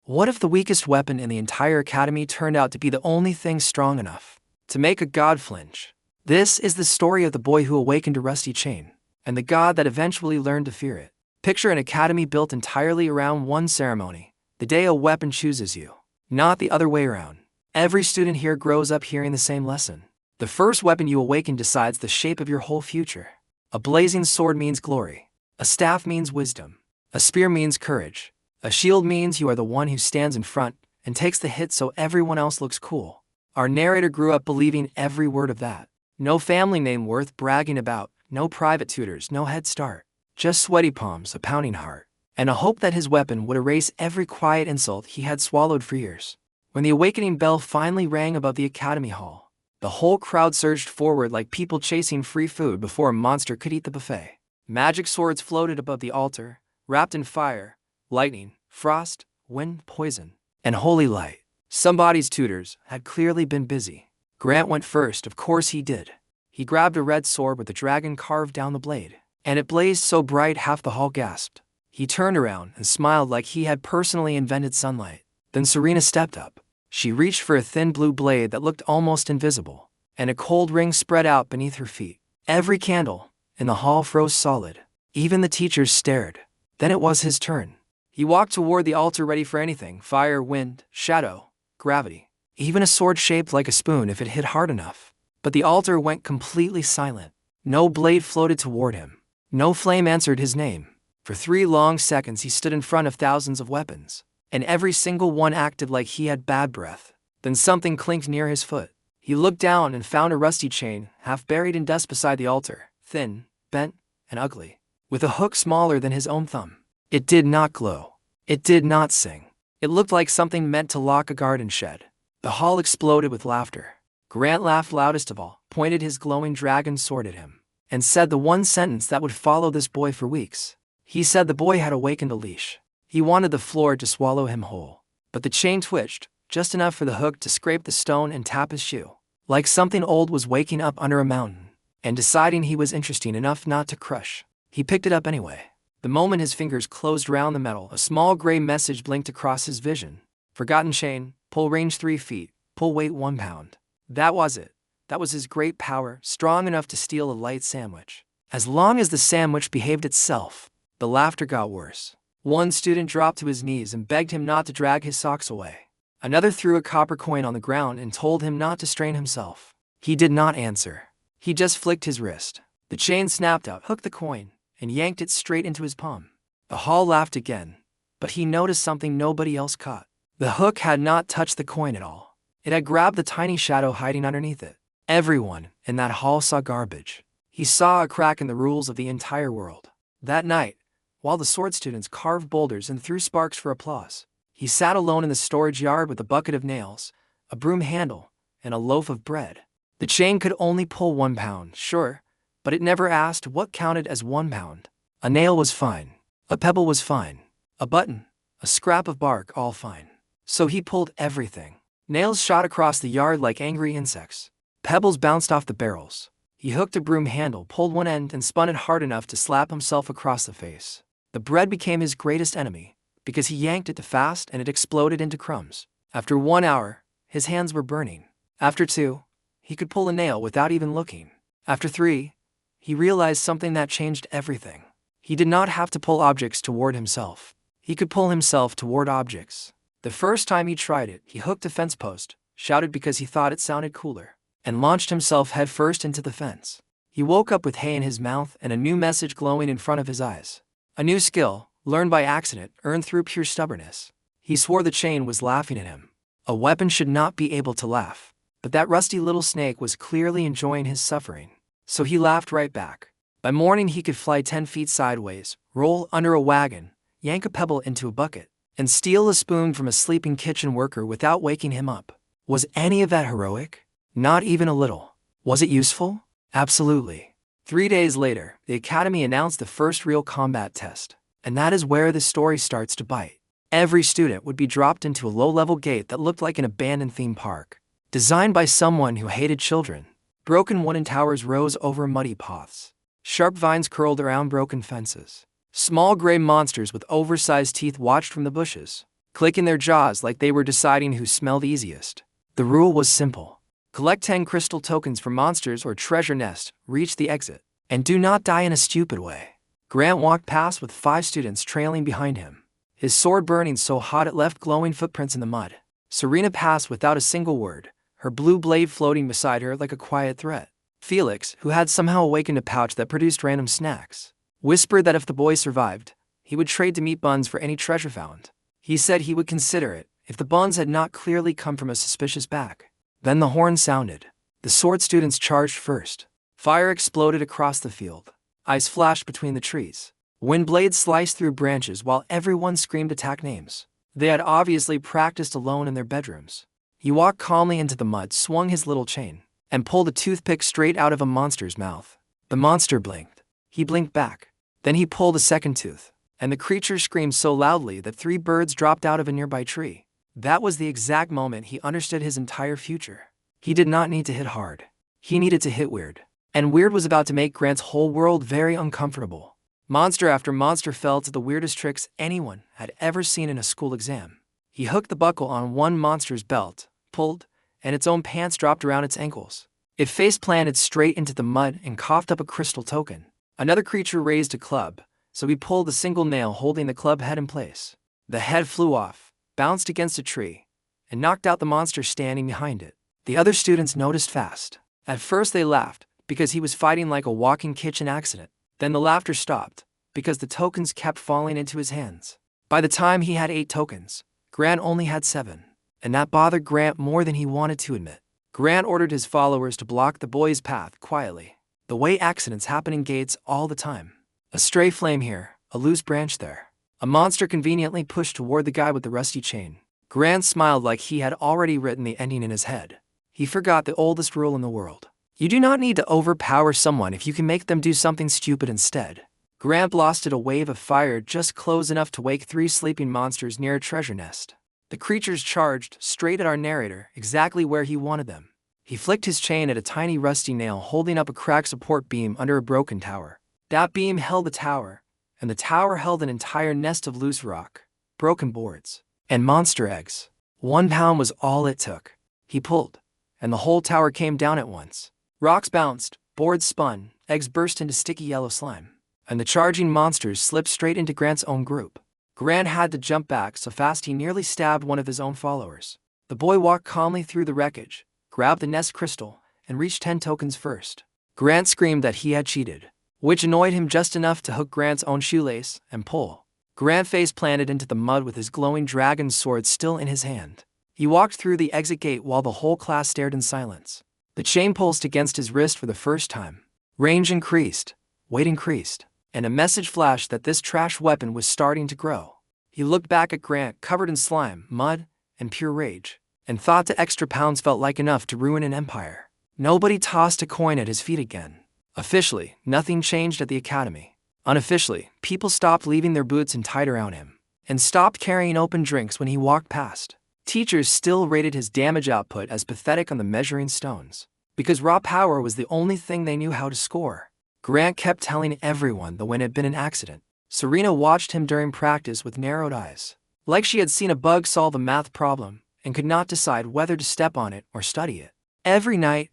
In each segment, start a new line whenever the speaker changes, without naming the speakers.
What if the weakest weapon in the entire academy turned out to be the only thing strong enough to make a god flinch? This is the story of the boy who awakened a rusty chain, and the god that eventually learned to fear it. Picture an academy built entirely around one ceremony, the day a weapon chooses you, not the other way around. Every student here grows up hearing the same lesson. The first weapon you awaken decides the shape of your whole future. A blazing sword means glory. A staff means wisdom. A spear means courage. A shield means you are the one who stands in front and takes the hit so everyone else looks cool. Our narrator grew up believing every word of that. No family name worth bragging about, no private tutors, no head start. Just sweaty palms, a pounding heart, and a hope that his weapon would erase every quiet insult he had swallowed for years. When the awakening bell finally rang above the academy hall, the whole crowd surged forward like people chasing free food before a monster could eat the buffet. Magic swords floated above the altar, wrapped in fire, lightning, frost, wind, poison, and holy light. Somebody's tutors had clearly been busy. Grant went first, of course he did. He grabbed a red sword with a dragon carved down the blade, and it blazed so bright half the hall gasped. He turned around and smiled like he had personally invented sunlight. Then Serena stepped up. She reached for a thin blue blade that looked almost invisible, and a cold ring spread out beneath her feet. Every candle in the hall froze solid. Even the teachers stared. Then it was his turn. He walked toward the altar ready for anything: fire, wind, shadow, gravity, even a sword shaped like a spoon if it hit hard enough. But the altar went completely silent. No blade floated toward him. No flame answered his name. For 3 long seconds he stood in front of thousands of weapons, and every single one acted like he had bad breath. Then something clinked near his foot. He looked down and found a rusty chain, half buried in dust beside the altar, thin, bent, and ugly, with a hook smaller than his own thumb. It did not glow. It did not sing. It looked like something meant to lock a garden shed. The hall exploded with laughter. Grant laughed loudest of all, pointed his glowing dragon sword at him, and said the one sentence that would follow this boy for weeks. He said the boy had awakened a leash. He wanted the floor to swallow him whole. But the chain twitched, just enough for the hook to scrape the stone and tap his shoe. Like something old was waking up under a mountain, and deciding he was interesting enough not to crush. He picked it up anyway. The moment his fingers closed around the metal, a small gray message blinked across his vision. Forgotten chain, pull range 3 feet, pull weight 1 pound. That was it. That was his great power, strong enough to steal a light sandwich. As long as the sandwich behaved itself. The laughter got worse. One student dropped to his knees and begged him not to drag his socks away. Another threw a copper coin on the ground and told him not to strain himself. He did not answer. He just flicked his wrist. The chain snapped out, hooked the coin, and yanked it straight into his palm. The hall laughed again, but he noticed something nobody else caught. The hook had not touched the coin at all. It had grabbed the tiny shadow hiding underneath it. Everyone in that hall saw garbage. He saw a crack in the rules of the entire world. That night, while the sword students carved boulders and threw sparks for applause, he sat alone in the storage yard with a bucket of nails, a broom handle, and a loaf of bread. The chain could only pull 1 pound, sure, but it never asked what counted as 1 pound. A nail was fine. A pebble was fine. A button, a scrap of bark, all fine. So he pulled everything. Nails shot across the yard like angry insects. Pebbles bounced off the barrels. He hooked a broom handle, pulled one end, and spun it hard enough to slap himself across the face. The bread became his greatest enemy, because he yanked it too fast and it exploded into crumbs. After 1 hour, his hands were burning. After 2, he could pull a nail without even looking. After 3, he realized something that changed everything. He did not have to pull objects toward himself. He could pull himself toward objects. The first time he tried it, he hooked a fence post, shouted because he thought it sounded cooler, and launched himself headfirst into the fence. He woke up with hay in his mouth and a new message glowing in front of his eyes. A new skill, learned by accident, earned through pure stubbornness. He swore the chain was laughing at him. A weapon should not be able to laugh. But that rusty little snake was clearly enjoying his suffering. So he laughed right back. By morning he could fly 10 feet sideways, roll under a wagon, yank a pebble into a bucket, and steal a spoon from a sleeping kitchen worker without waking him up. Was any of that heroic? Not even a little. Was it useful? Absolutely. 3 days later, the Academy announced the first real combat test. And that is where the story starts to bite. Every student would be dropped into a low-level gate that looked like an abandoned theme park, designed by someone who hated children. Broken wooden towers rose over muddy paths. Sharp vines curled around broken fences. Small gray monsters with oversized teeth watched from the bushes. clicking their jaws like they were deciding who smelled easiest. The rule was simple. Collect 10 crystal tokens for monsters or treasure nest, reach the exit, and do not die in a stupid way. Grant walked past with 5 students trailing behind him, his sword burning so hot it left glowing footprints in the mud. Serena passed without a single word, her blue blade floating beside her like a quiet threat. Felix, who had somehow awakened a pouch that produced random snacks, whispered that if the boy survived, he would trade the meat buns for any treasure found. He said he would consider it if the buns had not clearly come from a suspicious bag. Then the horn sounded. The sword students charged first. Fire exploded across the field. Ice flashed between the trees. Wind blades sliced through branches while everyone screamed attack names. They had obviously practiced alone in their bedrooms. He walked calmly into the mud, swung his little chain, and pulled a toothpick straight out of a monster's mouth. The monster blinked. He blinked back. Then he pulled a second tooth, and the creature screamed so loudly that 3 birds dropped out of a nearby tree. That was the exact moment he understood his entire future. He did not need to hit hard. He needed to hit weird. And weird was about to make Grant's whole world very uncomfortable. Monster after monster fell to the weirdest tricks anyone had ever seen in a school exam. He hooked the buckle on one monster's belt, pulled, and its own pants dropped around its ankles. It face-planted straight into the mud and coughed up a crystal token. Another creature raised a club, so he pulled a single nail holding the club head in place. The head flew off, bounced against a tree, and knocked out the monster standing behind it. The other students noticed fast. At first they laughed, because he was fighting like a walking kitchen accident. Then the laughter stopped, because the tokens kept falling into his hands. By the time he had 8 tokens, Grant only had 7, and that bothered Grant more than he wanted to admit. Grant ordered his followers to block the boy's path quietly, the way accidents happen in gates all the time. A stray flame here, a loose branch there. A monster conveniently pushed toward the guy with the rusty chain. Grant smiled like he had already written the ending in his head. He forgot the oldest rule in the world. You do not need to overpower someone if you can make them do something stupid instead. Grant blasted a wave of fire just close enough to wake 3 sleeping monsters near a treasure nest. The creatures charged straight at our narrator, exactly where he wanted them. He flicked his chain at a tiny rusty nail holding up a cracked support beam under a broken tower. That beam held the tower, and the tower held an entire nest of loose rock, broken boards, and monster eggs. 1 pound was all it took. He pulled, and the whole tower came down at once. Rocks bounced, boards spun, eggs burst into sticky yellow slime, and the charging monsters slipped straight into Grant's own group. Grant had to jump back so fast he nearly stabbed one of his own followers. The boy walked calmly through the wreckage, grabbed the nest crystal, and reached 10 tokens first. Grant screamed that he had cheated, which annoyed him just enough to hook Grant's own shoelace and pull. Grant face planted into the mud with his glowing dragon sword still in his hand. He walked through the exit gate while the whole class stared in silence. The chain pulsed against his wrist for the first time. Range increased, weight increased, and a message flashed that this trash weapon was starting to grow. He looked back at Grant covered in slime, mud, and pure rage, and thought the extra pounds felt like enough to ruin an empire. Nobody tossed a coin at his feet again. Officially, nothing changed at the academy. Unofficially, people stopped leaving their boots and tied around him, and stopped carrying open drinks when he walked past. Teachers still rated his damage output as pathetic on the measuring stones, because raw power was the only thing they knew how to score. Grant kept telling everyone the win had been an accident. Serena watched him during practice with narrowed eyes, like she had seen a bug solve a math problem and could not decide whether to step on it or study it. Every night,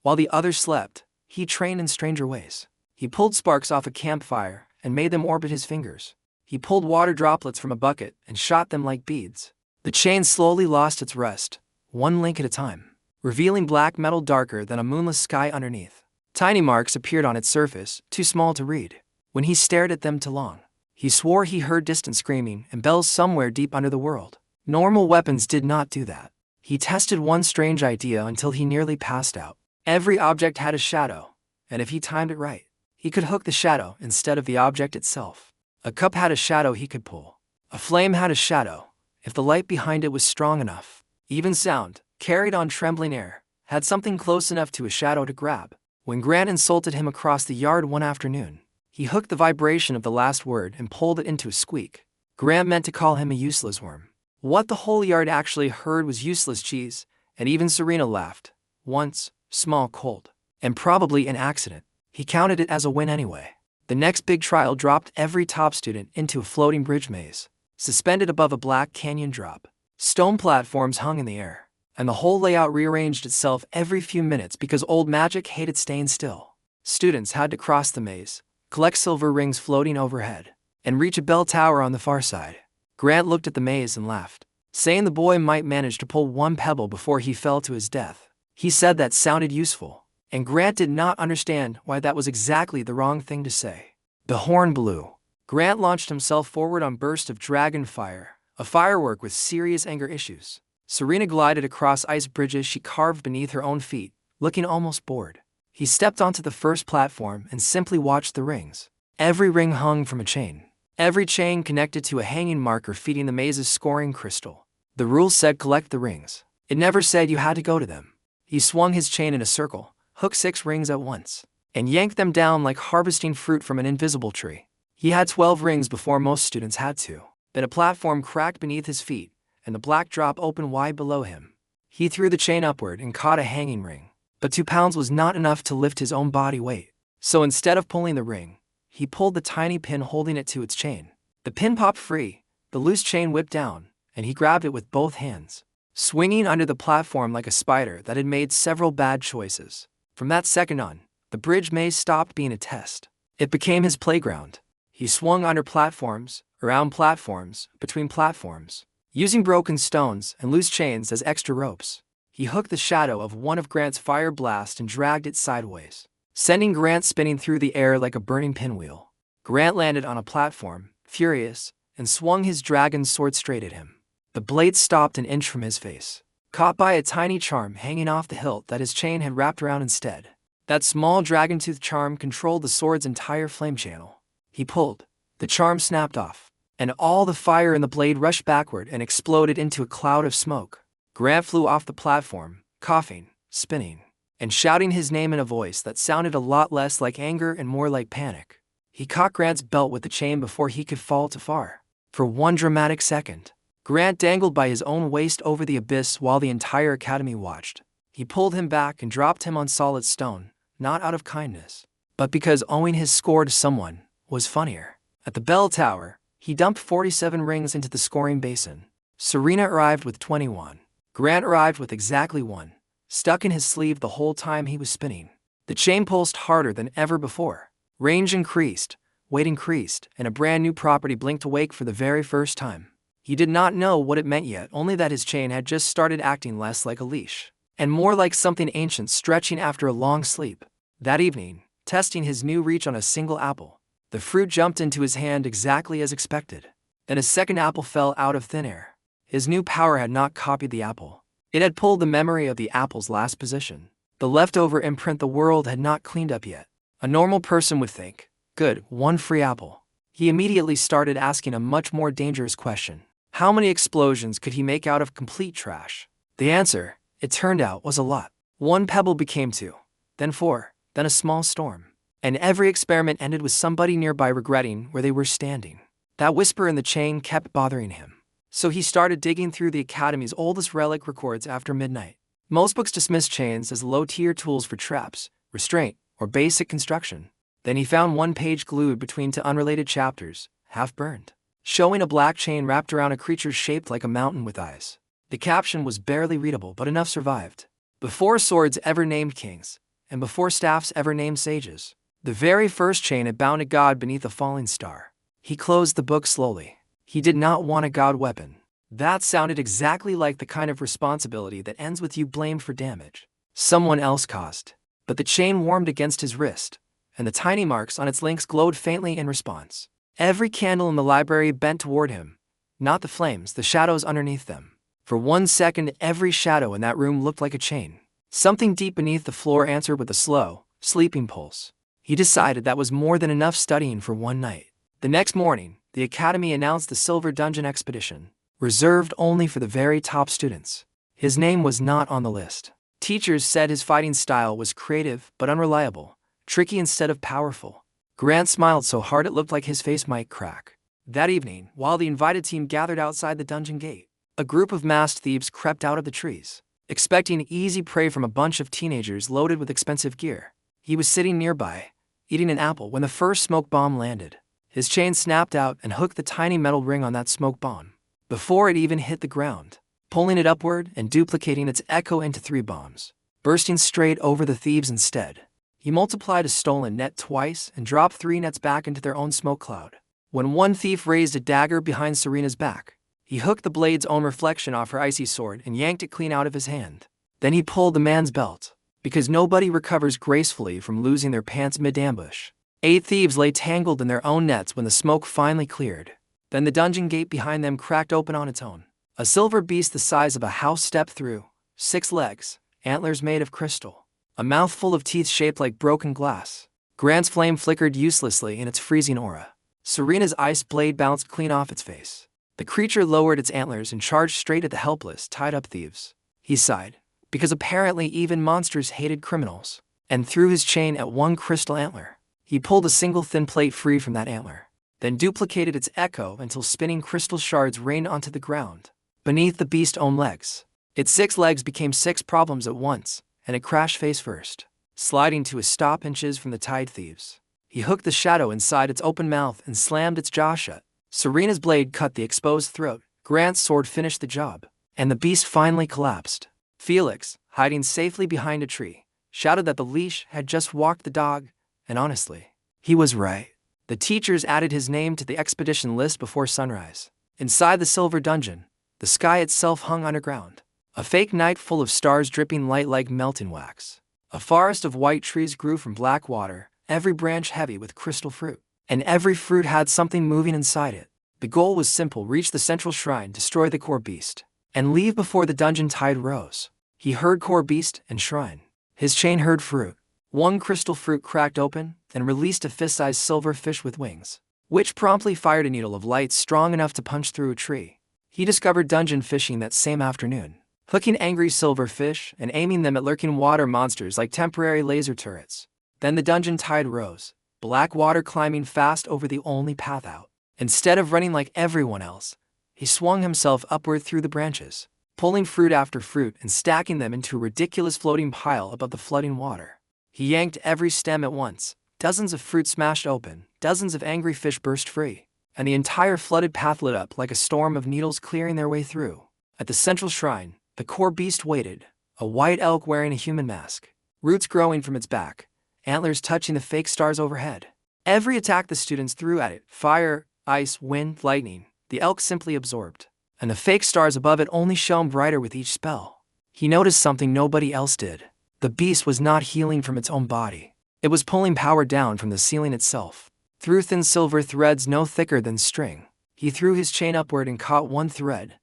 while the others slept, he trained in stranger ways. He pulled sparks off a campfire and made them orbit his fingers. He pulled water droplets from a bucket and shot them like beads. The chain slowly lost its rust, 1 link at a time, revealing black metal darker than a moonless sky underneath. Tiny marks appeared on its surface, too small to read. When he stared at them too long, he swore he heard distant screaming and bells somewhere deep under the world. Normal weapons did not do that. He tested one strange idea until he nearly passed out. Every object had a shadow, and if he timed it right, he could hook the shadow instead of the object itself. A cup had a shadow he could pull. A flame had a shadow, if the light behind it was strong enough. Even sound, carried on trembling air, had something close enough to a shadow to grab. When Grant insulted him across the yard one afternoon, he hooked the vibration of the last word and pulled it into a squeak. Grant meant to call him a useless worm. What the whole yard actually heard was useless cheese, and even Serena laughed. Once, small, cold, and probably an accident. He counted it as a win anyway. The next big trial dropped every top student into a floating bridge maze. suspended above a black canyon drop. Stone platforms hung in the air, and the whole layout rearranged itself every few minutes because old magic hated staying still. Students had to cross the maze, collect silver rings floating overhead, and reach a bell tower on the far side. Grant looked at the maze and laughed, saying the boy might manage to pull one pebble before he fell to his death. He said that sounded useful, and Grant did not understand why that was exactly the wrong thing to say. The horn blew. Grant launched himself forward on a burst of dragon fire, a firework with serious anger issues. Serena glided across ice bridges she carved beneath her own feet, looking almost bored. He stepped onto the first platform and simply watched the rings. Every ring hung from a chain. Every chain connected to a hanging marker feeding the maze's scoring crystal. The rules said collect the rings. It never said you had to go to them. He swung his chain in a circle, hooked 6 rings at once, and yanked them down like harvesting fruit from an invisible tree. He had 12 rings before most students had to. Then a platform cracked beneath his feet, and the black drop opened wide below him. He threw the chain upward and caught a hanging ring. But 2 pounds was not enough to lift his own body weight. So instead of pulling the ring, he pulled the tiny pin holding it to its chain. The pin popped free, the loose chain whipped down, and he grabbed it with both hands, swinging under the platform like a spider that had made several bad choices. From that second on, the bridge maze stopped being a test. It became his playground. He swung under platforms, around platforms, between platforms, using broken stones and loose chains as extra ropes. He hooked the shadow of one of Grant's fire blasts and dragged it sideways, sending Grant spinning through the air like a burning pinwheel. Grant landed on a platform, furious, and swung his dragon's sword straight at him. The blade stopped an inch from his face, caught by a tiny charm hanging off the hilt that his chain had wrapped around instead. That small dragon-tooth charm controlled the sword's entire flame channel. He pulled. The charm snapped off, and all the fire in the blade rushed backward and exploded into a cloud of smoke. Grant flew off the platform, coughing, spinning, and shouting his name in a voice that sounded a lot less like anger and more like panic. He caught Grant's belt with the chain before he could fall too far. For one dramatic second, Grant dangled by his own waist over the abyss while the entire academy watched. He pulled him back and dropped him on solid stone, not out of kindness, but because owing his score to someone was funnier. At the bell tower, he dumped 47 rings into the scoring basin. Serena arrived with 21. Grant arrived with exactly 1, stuck in his sleeve the whole time he was spinning. The chain pulsed harder than ever before. Range increased, weight increased, and a brand new property blinked awake for the very first time. He did not know what it meant yet, only that his chain had just started acting less like a leash, and more like something ancient stretching after a long sleep. That evening, testing his new reach on a single apple, the fruit jumped into his hand exactly as expected. Then a second apple fell out of thin air. His new power had not copied the apple. It had pulled the memory of the apple's last position. The leftover imprint the world had not cleaned up yet. A normal person would think, good, 1 free apple. He immediately started asking a much more dangerous question. How many explosions could he make out of complete trash? The answer, it turned out, was a lot. 1 pebble became 2, then 4, then a small storm. And every experiment ended with somebody nearby regretting where they were standing. That whisper in the chain kept bothering him. So he started digging through the Academy's oldest relic records after midnight. Most books dismiss chains as low-tier tools for traps, restraint, or basic construction. Then he found one page glued between 2 unrelated chapters, half-burned, showing a black chain wrapped around a creature shaped like a mountain with eyes. The caption was barely readable, but enough survived. Before swords ever named kings, and before staffs ever named sages, the very first chain had bound a god beneath a falling star. He closed the book slowly. He did not want a god weapon. That sounded exactly like the kind of responsibility that ends with you blamed for damage someone else caused. But the chain warmed against his wrist, and the tiny marks on its links glowed faintly in response. Every candle in the library bent toward him, not the flames, the shadows underneath them. For 1 second, every shadow in that room looked like a chain. Something deep beneath the floor answered with a slow, sleeping pulse. He decided that was more than enough studying for one night. The next morning, the Academy announced the Silver Dungeon Expedition, reserved only for the very top students. His name was not on the list. Teachers said his fighting style was creative but unreliable, tricky instead of powerful. Grant smiled so hard it looked like his face might crack. That evening, while the invited team gathered outside the dungeon gate, a group of masked thieves crept out of the trees, expecting easy prey from a bunch of teenagers loaded with expensive gear. He was sitting nearby, eating an apple when the first smoke bomb landed. His chain snapped out and hooked the tiny metal ring on that smoke bomb before it even hit the ground, pulling it upward and duplicating its echo into 3 bombs, bursting straight over the thieves instead. He multiplied a stolen net twice and dropped 3 nets back into their own smoke cloud. When one thief raised a dagger behind Serena's back, he hooked the blade's own reflection off her icy sword and yanked it clean out of his hand. Then he pulled the man's belt, because nobody recovers gracefully from losing their pants mid-ambush. 8 thieves lay tangled in their own nets when the smoke finally cleared. Then the dungeon gate behind them cracked open on its own. A silver beast the size of a house stepped through, 6 legs, antlers made of crystal, a mouth full of teeth shaped like broken glass. Grant's flame flickered uselessly in its freezing aura. Serena's ice blade bounced clean off its face. The creature lowered its antlers and charged straight at the helpless, tied-up thieves. He sighed, because apparently even monsters hated criminals, and threw his chain at one crystal antler. He pulled a single thin plate free from that antler, then duplicated its echo until spinning crystal shards rained onto the ground beneath the beast's own legs. Its 6 legs became 6 problems at once, and it crashed face first, sliding to a stop inches from the tied thieves. He hooked the shadow inside its open mouth and slammed its jaw shut. Serena's blade cut the exposed throat. Grant's sword finished the job, and the beast finally collapsed. Felix, hiding safely behind a tree, shouted that the leash had just walked the dog, and honestly, he was right. The teachers added his name to the expedition list before sunrise. Inside the silver dungeon, the sky itself hung underground, a fake night full of stars dripping light like melting wax. A forest of white trees grew from black water, every branch heavy with crystal fruit, and every fruit had something moving inside it. The goal was simple: reach the central shrine, destroy the core beast, and leave before the dungeon tide rose. He heard core beast and shrine. His chain heard fruit. One crystal fruit cracked open and released a fist-sized silver fish with wings, which promptly fired a needle of light strong enough to punch through a tree. He discovered dungeon fishing that same afternoon, hooking angry silver fish and aiming them at lurking water monsters like temporary laser turrets. Then the dungeon tide rose, black water climbing fast over the only path out. Instead of running like everyone else, he swung himself upward through the branches, pulling fruit after fruit and stacking them into a ridiculous floating pile above the flooding water. He yanked every stem at once. Dozens of fruit smashed open, dozens of angry fish burst free, and the entire flooded path lit up like a storm of needles clearing their way through. At the central shrine, the core beast waited, a white elk wearing a human mask, roots growing from its back, antlers touching the fake stars overhead. Every attack the students threw at it, fire, ice, wind, lightning, the elk simply absorbed, and the fake stars above it only shone brighter with each spell. He noticed something nobody else did. The beast was not healing from its own body. It was pulling power down from the ceiling itself, through thin silver threads no thicker than string. He threw his chain upward and caught one thread,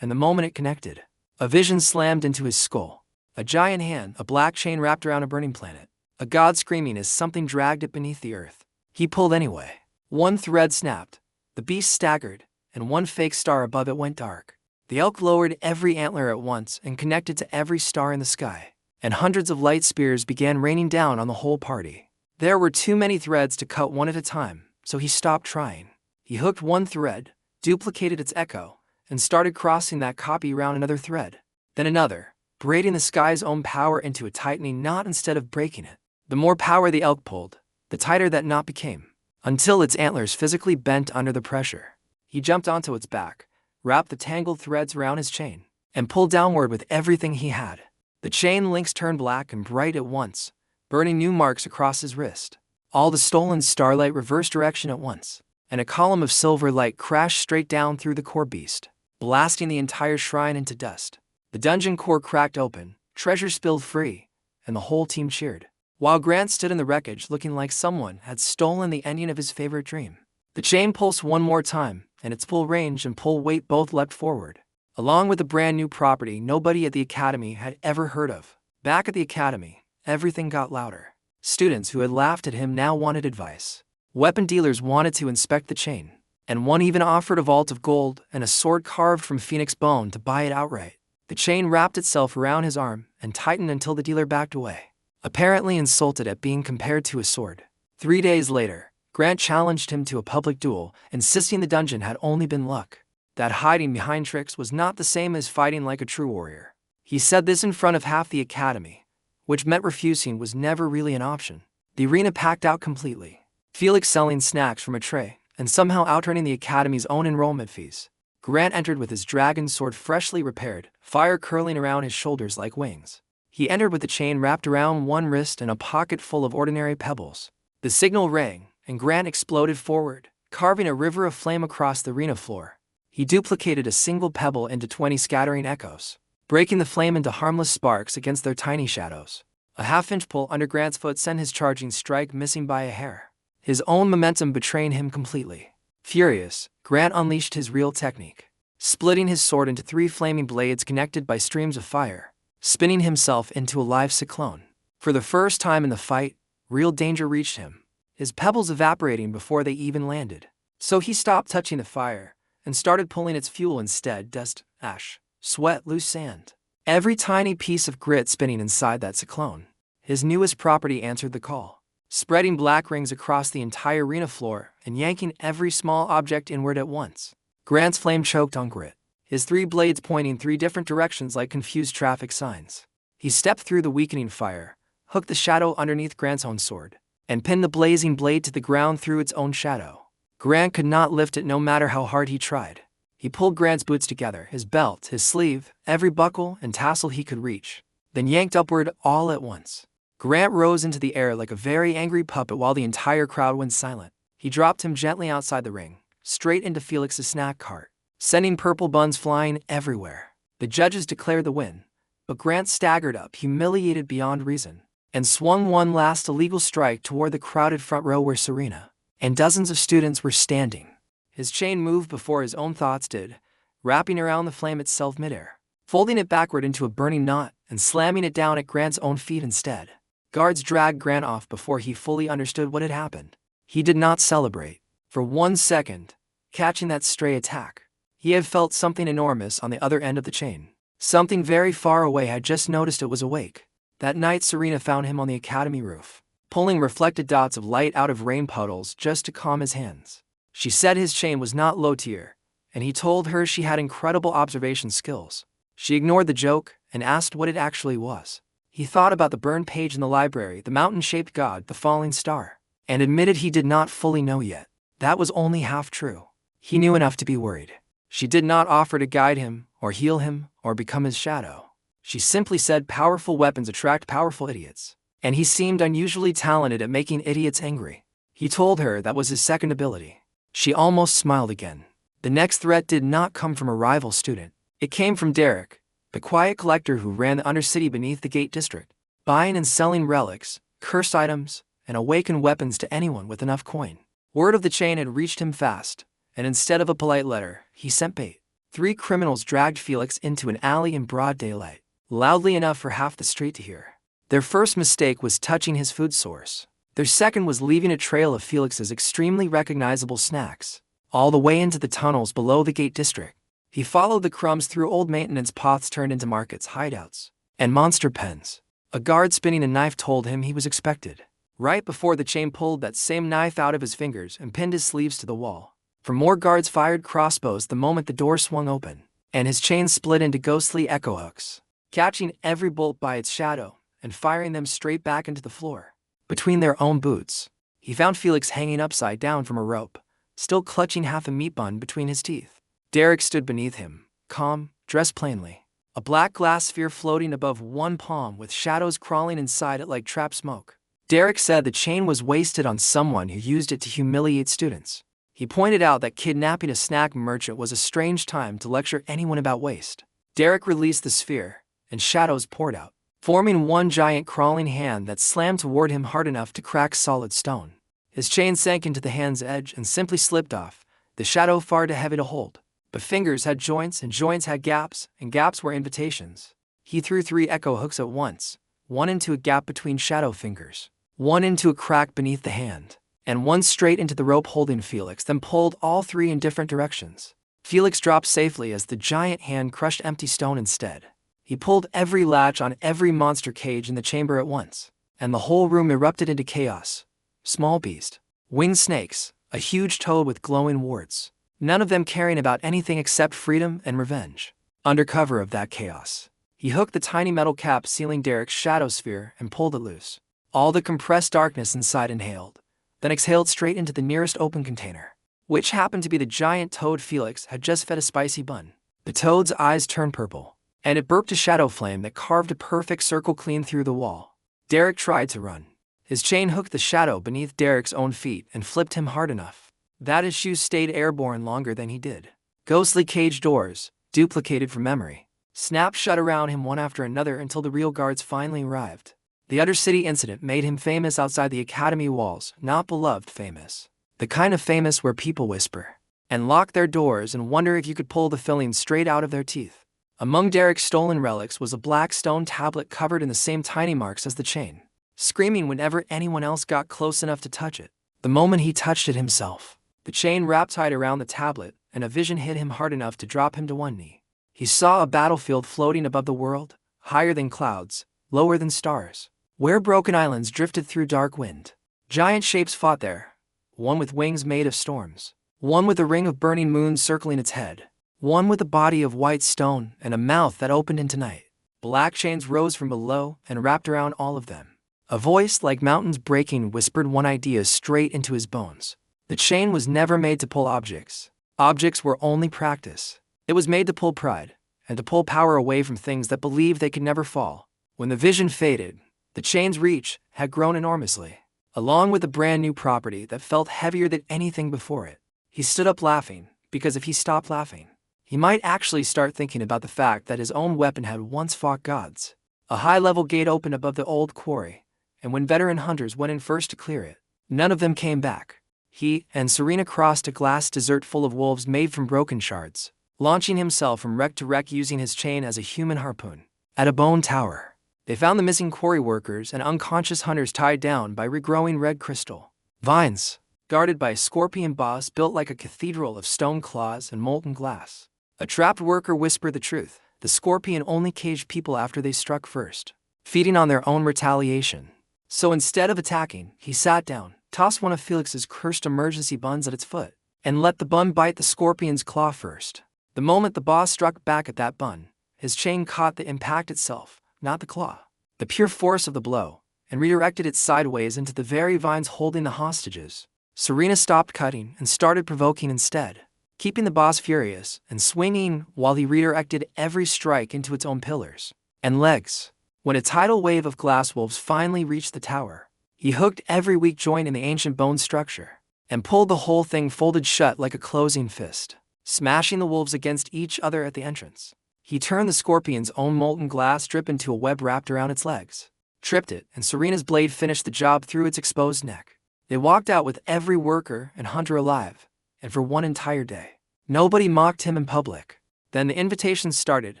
and the moment it connected, a vision slammed into his skull. A giant hand, a black chain wrapped around a burning planet. A god screaming as something dragged it beneath the earth. He pulled anyway. One thread snapped. The beast staggered, and one fake star above it went dark. The elk lowered every antler at once and connected to every star in the sky, and hundreds of light spears began raining down on the whole party. There were too many threads to cut one at a time, so he stopped trying. He hooked one thread, duplicated its echo, and started crossing that copy around another thread, then another, braiding the sky's own power into a tightening knot instead of breaking it. The more power the elk pulled, the tighter that knot became, until its antlers physically bent under the pressure. He jumped onto its back, wrapped the tangled threads around his chain, and pulled downward with everything he had. The chain links turned black and bright at once, burning new marks across his wrist. All the stolen starlight reversed direction at once, and a column of silver light crashed straight down through the core beast, blasting the entire shrine into dust. The dungeon core cracked open, treasure spilled free, and the whole team cheered, while Grant stood in the wreckage looking like someone had stolen the ending of his favorite dream. The chain pulsed one more time, and its pull range and pull weight both leapt forward, along with a brand new property nobody at the academy had ever heard of. Back at the academy, everything got louder. Students who had laughed at him now wanted advice. Weapon dealers wanted to inspect the chain, and one even offered a vault of gold and a sword carved from phoenix bone to buy it outright. The chain wrapped itself around his arm and tightened until the dealer backed away, apparently insulted at being compared to a sword. 3 days later, Grant challenged him to a public duel, insisting the dungeon had only been luck, that hiding behind tricks was not the same as fighting like a true warrior. He said this in front of half the academy, which meant refusing was never really an option. The arena packed out completely. Felix selling snacks from a tray, and somehow outearning the Academy's own enrollment fees. Grant entered with his dragon sword freshly repaired, fire curling around his shoulders like wings. He entered with the chain wrapped around one wrist and a pocket full of ordinary pebbles. The signal rang, and Grant exploded forward, carving a river of flame across the arena floor. He duplicated a single pebble into 20 scattering echoes, breaking the flame into harmless sparks against their tiny shadows. A half-inch pull under Grant's foot sent his charging strike missing by a hair, his own momentum betraying him completely. Furious, Grant unleashed his real technique, splitting his sword into 3 flaming blades connected by streams of fire, spinning himself into a live cyclone. For the first time in the fight, real danger reached him, his pebbles evaporating before they even landed. So he stopped touching the fire and started pulling its fuel instead: dust, ash, sweat, loose sand. Every tiny piece of grit spinning inside that cyclone. His newest property answered the call, spreading black rings across the entire arena floor and yanking every small object inward at once. Grant's flame choked on grit, his 3 blades pointing 3 different directions like confused traffic signs. He stepped through the weakening fire, hooked the shadow underneath Grant's own sword, and pinned the blazing blade to the ground through its own shadow. Grant could not lift it no matter how hard he tried. He pulled Grant's boots together, his belt, his sleeve, every buckle and tassel he could reach, then yanked upward all at once. Grant rose into the air like a very angry puppet while the entire crowd went silent. He dropped him gently outside the ring, straight into Felix's snack cart, sending purple buns flying everywhere. The judges declared the win, but Grant staggered up, humiliated beyond reason, and swung one last illegal strike toward the crowded front row where Serena and dozens of students were standing. His chain moved before his own thoughts did, wrapping around the flame itself midair, folding it backward into a burning knot and slamming it down at Grant's own feet instead. Guards dragged Grant off before he fully understood what had happened. He did not celebrate. For 1 second, catching that stray attack, he had felt something enormous on the other end of the chain. Something very far away had just noticed it was awake. That night Serena found him on the academy roof, pulling reflected dots of light out of rain puddles just to calm his hands. She said his chain was not low tier, and he told her she had incredible observation skills. She ignored the joke and asked what it actually was. He thought about the burned page in the library, the mountain-shaped god, the falling star, and admitted he did not fully know yet. That was only half true. He knew enough to be worried. She did not offer to guide him, or heal him, or become his shadow. She simply said powerful weapons attract powerful idiots, and he seemed unusually talented at making idiots angry. He told her that was his second ability. She almost smiled again. The next threat did not come from a rival student. It came from Derek, the quiet collector who ran the undercity beneath the Gate District, buying and selling relics, cursed items, and awakened weapons to anyone with enough coin. Word of the chain had reached him fast, and instead of a polite letter, he sent bait. 3 criminals dragged Felix into an alley in broad daylight, loudly enough for half the street to hear. Their first mistake was touching his food source. Their second was leaving a trail of Felix's extremely recognizable snacks, all the way into the tunnels below the Gate District. He followed the crumbs through old maintenance pots turned into markets, hideouts, and monster pens. A guard spinning a knife told him he was expected. Right before the chain pulled that same knife out of his fingers and pinned his sleeves to the wall. For more guards fired crossbows the moment the door swung open, and his chain split into ghostly echo hooks, catching every bolt by its shadow and firing them straight back into the floor, between their own boots. He found Felix hanging upside down from a rope, still clutching half a meat bun between his teeth. Derek stood beneath him, calm, dressed plainly, a black glass sphere floating above one palm with shadows crawling inside it like trapped smoke. Derek said the chain was wasted on someone who used it to humiliate students. He pointed out that kidnapping a snack merchant was a strange time to lecture anyone about waste. Derek released the sphere, and shadows poured out, forming one giant crawling hand that slammed toward him hard enough to crack solid stone. His chain sank into the hand's edge and simply slipped off, the shadow far too heavy to hold. But fingers had joints, and joints had gaps, and gaps were invitations. He threw 3 echo hooks at once, one into a gap between shadow fingers, one into a crack beneath the hand, and one straight into the rope holding Felix, then pulled all 3 in different directions. Felix dropped safely as the giant hand crushed empty stone instead. He pulled every latch on every monster cage in the chamber at once, and the whole room erupted into chaos. Small beast, winged snakes, a huge toad with glowing warts, none of them caring about anything except freedom and revenge. Under cover of that chaos, he hooked the tiny metal cap sealing Derek's shadow sphere and pulled it loose. All the compressed darkness inside inhaled, then exhaled straight into the nearest open container. which happened to be the giant toad Felix had just fed a spicy bun. The toad's eyes turned purple, and it burped a shadow flame that carved a perfect circle clean through the wall. Derek tried to run. His chain hooked the shadow beneath Derek's own feet and flipped him hard enough that his shoes stayed airborne longer than he did. Ghostly cage doors, duplicated from memory, snapped shut around him one after another until the real guards finally arrived. The Undercity incident made him famous outside the academy walls, not beloved famous. The kind of famous where people whisper and lock their doors and wonder if you could pull the fillings straight out of their teeth. Among Derek's stolen relics was a black stone tablet covered in the same tiny marks as the chain, screaming whenever anyone else got close enough to touch it. The moment he touched it himself, the chain wrapped tight around the tablet, and a vision hit him hard enough to drop him to one knee. He saw a battlefield floating above the world, higher than clouds, lower than stars, where broken islands drifted through dark wind. Giant shapes fought there, one with wings made of storms, one with a ring of burning moons circling its head, one with a body of white stone and a mouth that opened into night. Black chains rose from below and wrapped around all of them. A voice like mountains breaking whispered one idea straight into his bones. The chain was never made to pull objects. Objects were only practice. It was made to pull pride, and to pull power away from things that believed they could never fall. When the vision faded, the chain's reach had grown enormously, along with a brand new property that felt heavier than anything before it. He stood up laughing, because if he stopped laughing, he might actually start thinking about the fact that his own weapon had once fought gods. A high-level gate opened above the old quarry, and when veteran hunters went in first to clear it, none of them came back. He and Serena crossed a glass desert full of wolves made from broken shards, launching himself from wreck to wreck using his chain as a human harpoon. At a bone tower, they found the missing quarry workers and unconscious hunters tied down by regrowing red crystal vines, guarded by a scorpion boss built like a cathedral of stone claws and molten glass. A trapped worker whispered the truth. The scorpion only caged people after they struck first, feeding on their own retaliation. So instead of attacking, he sat down, tossed one of Felix's cursed emergency buns at its foot, and let the bun bite the scorpion's claw first. The moment the boss struck back at that bun, his chain caught the impact itself, not the claw, the pure force of the blow, and redirected it sideways into the very vines holding the hostages. Serena stopped cutting and started provoking instead, keeping the boss furious and swinging while he redirected every strike into its own pillars and legs. When a tidal wave of glass wolves finally reached the tower, he hooked every weak joint in the ancient bone structure and pulled the whole thing folded shut like a closing fist, smashing the wolves against each other at the entrance. He turned the scorpion's own molten glass strip into a web wrapped around its legs, tripped it, and Serena's blade finished the job through its exposed neck. They walked out with every worker and hunter alive, and for one entire day, nobody mocked him in public. Then the invitations started: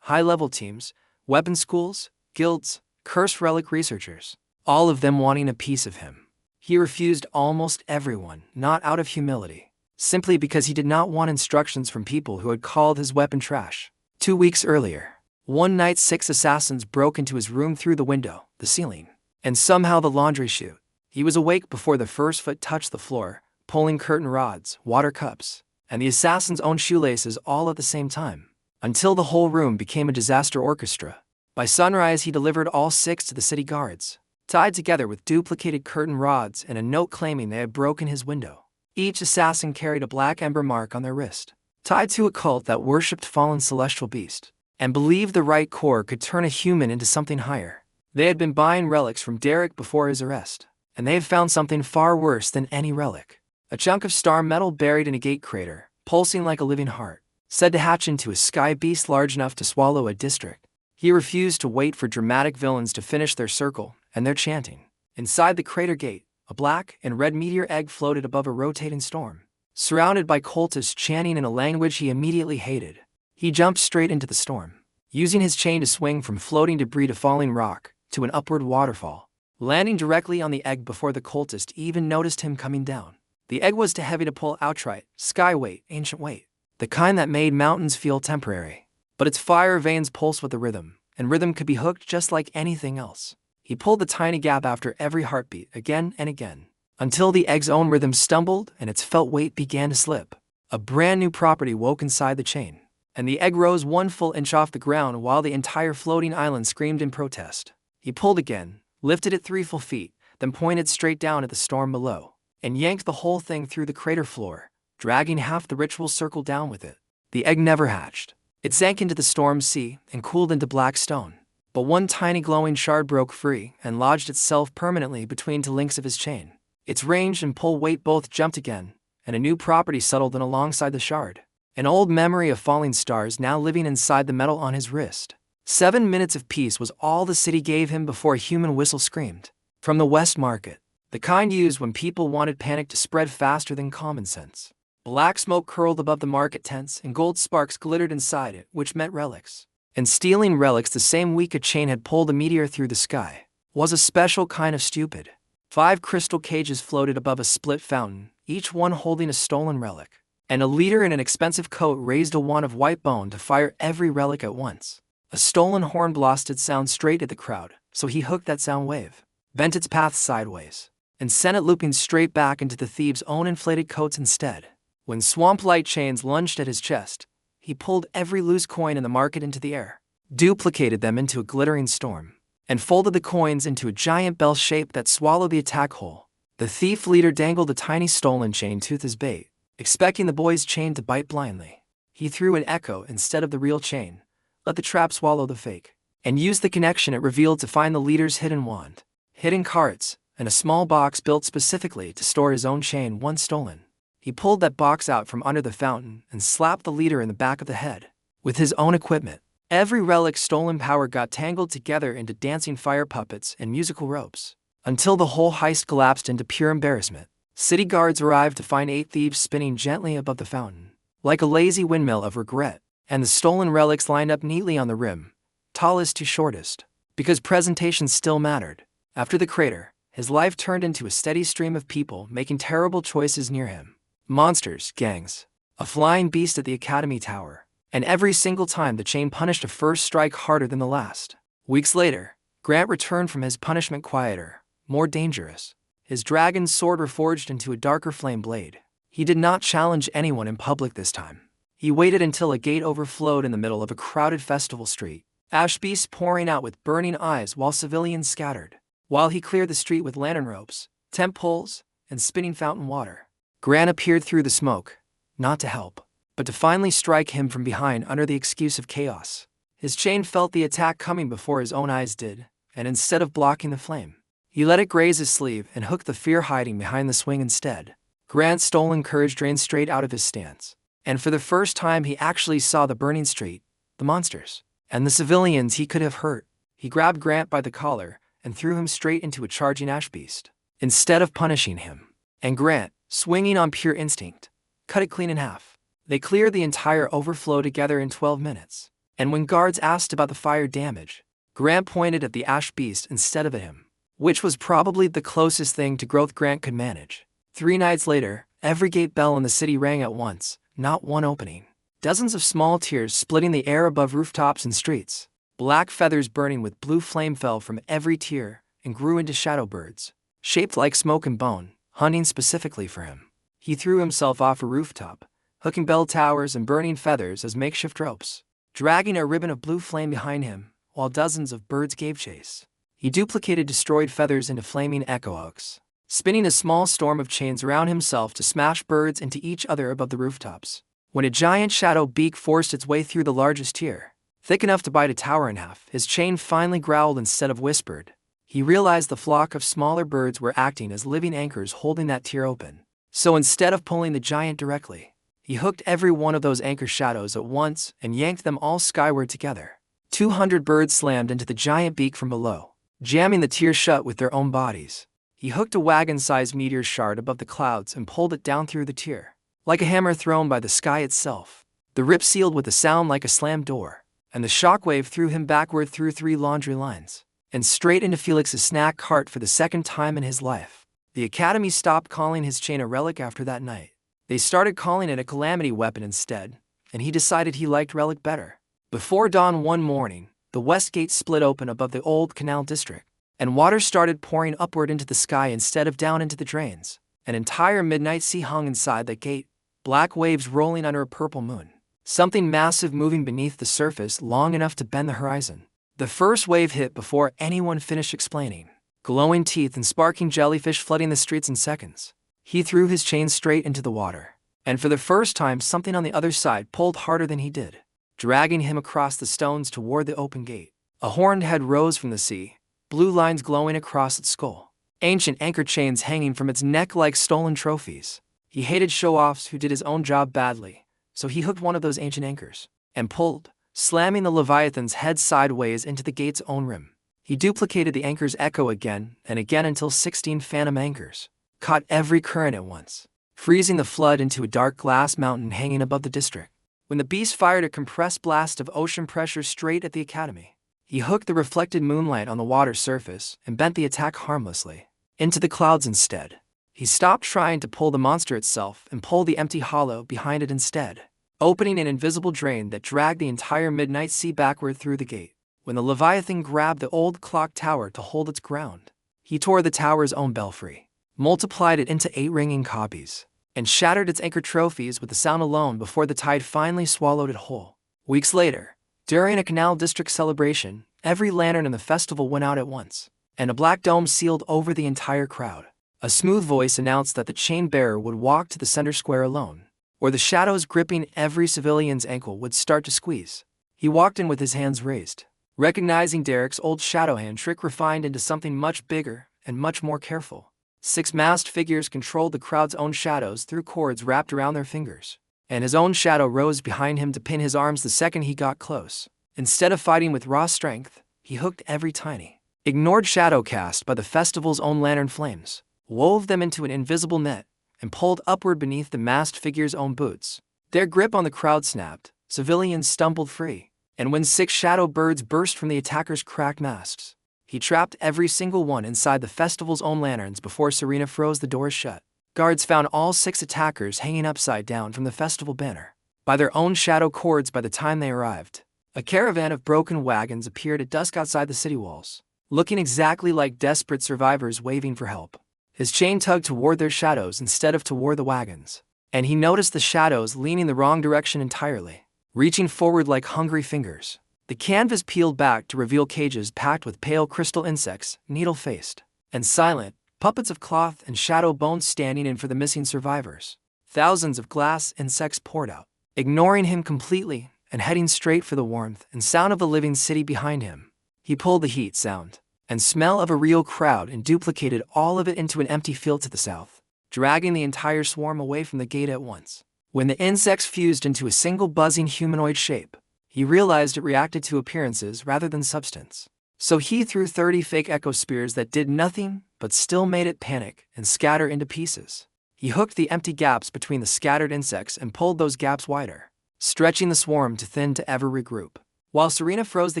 high-level teams, weapon schools, guilds, cursed relic researchers, all of them wanting a piece of him. He refused almost everyone, not out of humility, simply because he did not want instructions from people who had called his weapon trash. 2 weeks earlier, one night 6 assassins broke into his room through the window, the ceiling, and somehow the laundry chute. He was awake before the first foot touched the floor, pulling curtain rods, water cups, and the assassin's own shoelaces all at the same time, until the whole room became a disaster orchestra. By sunrise, he delivered all 6 to the city guards, tied together with duplicated curtain rods and a note claiming they had broken his window. Each assassin carried a black ember mark on their wrist, tied to a cult that worshipped fallen celestial beast, and believed the right core could turn a human into something higher. They had been buying relics from Derek before his arrest, and they had found something far worse than any relic. A chunk of star metal buried in a gate crater, pulsing like a living heart, said to hatch into a sky beast large enough to swallow a district. He refused to wait for dramatic villains to finish their circle and their chanting. Inside the crater gate, a black and red meteor egg floated above a rotating storm, surrounded by cultists chanting in a language he immediately hated. He jumped straight into the storm, using his chain to swing from floating debris to falling rock to an upward waterfall, landing directly on the egg before the cultist even noticed him coming down. The egg was too heavy to pull outright, sky weight, ancient weight, the kind that made mountains feel temporary. But its fire veins pulsed with the rhythm, and rhythm could be hooked just like anything else. He pulled the tiny gap after every heartbeat again and again, until the egg's own rhythm stumbled and its felt weight began to slip. A brand new property woke inside the chain, and the egg rose 1 full inch off the ground while the entire floating island screamed in protest. He pulled again, lifted it 3 full feet, then pointed straight down at the storm below, and yanked the whole thing through the crater floor, dragging half the ritual circle down with it. The egg never hatched. It sank into the storm sea and cooled into black stone. But one tiny glowing shard broke free and lodged itself permanently between two links of his chain. Its range and pull weight both jumped again, and a new property settled in alongside the shard. An old memory of falling stars now living inside the metal on his wrist. 7 minutes of peace was all the city gave him before a human whistle screamed. From the West Market, the kind used when people wanted panic to spread faster than common sense. Black smoke curled above the market tents and gold sparks glittered inside it, which meant relics. And stealing relics the same week a chain had pulled a meteor through the sky was a special kind of stupid. 5 crystal cages floated above a split fountain, each one holding a stolen relic. And a leader in an expensive coat raised a wand of white bone to fire every relic at once. A stolen horn blasted sound straight at the crowd, so he hooked that sound wave, bent its path sideways, and sent it looping straight back into the thief's own inflated coats instead. When swamp-light chains lunged at his chest, he pulled every loose coin in the market into the air, duplicated them into a glittering storm, and folded the coins into a giant bell shape that swallowed the attack whole. The thief leader dangled a tiny stolen chain tooth as bait, expecting the boy's chain to bite blindly. He threw an echo instead of the real chain, let the trap swallow the fake, and used the connection it revealed to find the leader's hidden wand, hidden cards, and a small box built specifically to store his own chain once stolen. He pulled that box out from under the fountain and slapped the leader in the back of the head. With his own equipment, every relic's stolen power got tangled together into dancing fire puppets and musical ropes, until the whole heist collapsed into pure embarrassment. City guards arrived to find 8 thieves spinning gently above the fountain, like a lazy windmill of regret, and the stolen relics lined up neatly on the rim, tallest to shortest, because presentation still mattered. After the crater, his life turned into a steady stream of people making terrible choices near him. Monsters, gangs, a flying beast at the Academy Tower, and every single time the chain punished a first strike harder than the last. Weeks later, Grant returned from his punishment quieter, more dangerous. His dragon's sword reforged into a darker flame blade. He did not challenge anyone in public this time. He waited until a gate overflowed in the middle of a crowded festival street, ash beasts pouring out with burning eyes while civilians scattered. While he cleared the street with lantern ropes, tent poles, and spinning fountain water, Grant appeared through the smoke, not to help, but to finally strike him from behind under the excuse of chaos. His chain felt the attack coming before his own eyes did, and instead of blocking the flame, he let it graze his sleeve and hooked the fear hiding behind the swing instead. Grant's stolen courage drained straight out of his stance, and for the first time he actually saw the burning street, the monsters, and the civilians he could have hurt. He grabbed Grant by the collar and threw him straight into a charging ash beast, instead of punishing him. And Grant, swinging on pure instinct, cut it clean in half. They cleared the entire overflow together in 12 minutes, and when guards asked about the fire damage, Grant pointed at the ash beast instead of at him, which was probably the closest thing to growth Grant could manage. 3 nights later, every gate bell in the city rang at once, not one opening. Dozens of small tears splitting the air above rooftops and streets. Black feathers burning with blue flame fell from every tear and grew into shadow birds, shaped like smoke and bone, hunting specifically for him. He threw himself off a rooftop, hooking bell towers and burning feathers as makeshift ropes, dragging a ribbon of blue flame behind him, while dozens of birds gave chase. He duplicated destroyed feathers into flaming echo hooks, spinning a small storm of chains around himself to smash birds into each other above the rooftops. When a giant shadow beak forced its way through the largest tier, thick enough to bite a tower in half, his chain finally growled instead of whispered. He realized the flock of smaller birds were acting as living anchors holding that tier open. So instead of pulling the giant directly, he hooked every one of those anchor shadows at once and yanked them all skyward together. 200 birds slammed into the giant beak from below, jamming the tier shut with their own bodies. He hooked a wagon-sized meteor shard above the clouds and pulled it down through the tier, like a hammer thrown by the sky itself. The rip sealed with a sound like a slammed door, and the shockwave threw him backward through 3 laundry lines, and straight into Felix's snack cart for the second time in his life. The Academy stopped calling his chain a relic after that night. They started calling it a calamity weapon instead, and he decided he liked relic better. Before dawn one morning, the west gate split open above the old canal district, and water started pouring upward into the sky instead of down into the drains. An entire midnight sea hung inside that gate, black waves rolling under a purple moon, something massive moving beneath the surface long enough to bend the horizon. The first wave hit before anyone finished explaining, glowing teeth and sparking jellyfish flooding the streets in seconds. He threw his chain straight into the water, And for the first time, something on the other side pulled harder than he did, dragging him across the stones toward the open gate. A horned head rose from the sea, blue lines glowing across its skull, ancient anchor chains hanging from its neck like stolen trophies. He hated show-offs who did his own job badly, so he hooked one of those ancient anchors and pulled, slamming the Leviathan's head sideways into the gate's own rim. He duplicated the anchor's echo again and again until 16 phantom anchors caught every current at once, freezing the flood into a dark glass mountain hanging above the district. When the beast fired a compressed blast of ocean pressure straight at the academy, he hooked the reflected moonlight on the water's surface and bent the attack harmlessly into the clouds instead. He stopped trying to pull the monster itself and pulled the empty hollow behind it instead, opening an invisible drain that dragged the entire midnight sea backward through the gate. When the Leviathan grabbed the old clock tower to hold its ground, he tore the tower's own belfry, multiplied it into 8 ringing copies, and shattered its anchor trophies with the sound alone before the tide finally swallowed it whole. Weeks later, during a Canal District celebration, every lantern in the festival went out at once, and a black dome sealed over the entire crowd. A smooth voice announced that the chain bearer would walk to the center square alone, or the shadows gripping every civilian's ankle would start to squeeze. He walked in with his hands raised, recognizing Derek's old shadow hand trick refined into something much bigger and much more careful. 6 masked figures controlled the crowd's own shadows through cords wrapped around their fingers, and his own shadow rose behind him to pin his arms the second he got close. Instead of fighting with raw strength, he hooked every tiny, ignored shadow cast by the festival's own lantern flames, wove them into an invisible net, and pulled upward beneath the masked figure's own boots. Their grip on the crowd snapped, civilians stumbled free, and when 6 shadow birds burst from the attackers' cracked masks, he trapped every single one inside the festival's own lanterns before Serena froze the doors shut. Guards found all 6 attackers hanging upside down from the festival banner, by their own shadow cords by the time they arrived. A caravan of broken wagons appeared at dusk outside the city walls, looking exactly like desperate survivors waving for help. His chain tugged toward their shadows instead of toward the wagons, and he noticed the shadows leaning the wrong direction entirely, reaching forward like hungry fingers. The canvas peeled back to reveal cages packed with pale crystal insects, needle-faced and silent, puppets of cloth and shadow bones standing in for the missing survivors. Thousands of glass insects poured out, ignoring him completely and heading straight for the warmth and sound of the living city behind him. He pulled the heat, sound, and smell of a real crowd and duplicated all of it into an empty field to the south, dragging the entire swarm away from the gate at once. When the insects fused into a single buzzing humanoid shape, he realized it reacted to appearances rather than substance. So he threw 30 fake echo spears that did nothing but still made it panic and scatter into pieces. He hooked the empty gaps between the scattered insects and pulled those gaps wider, stretching the swarm too thin to ever regroup. While Serena froze the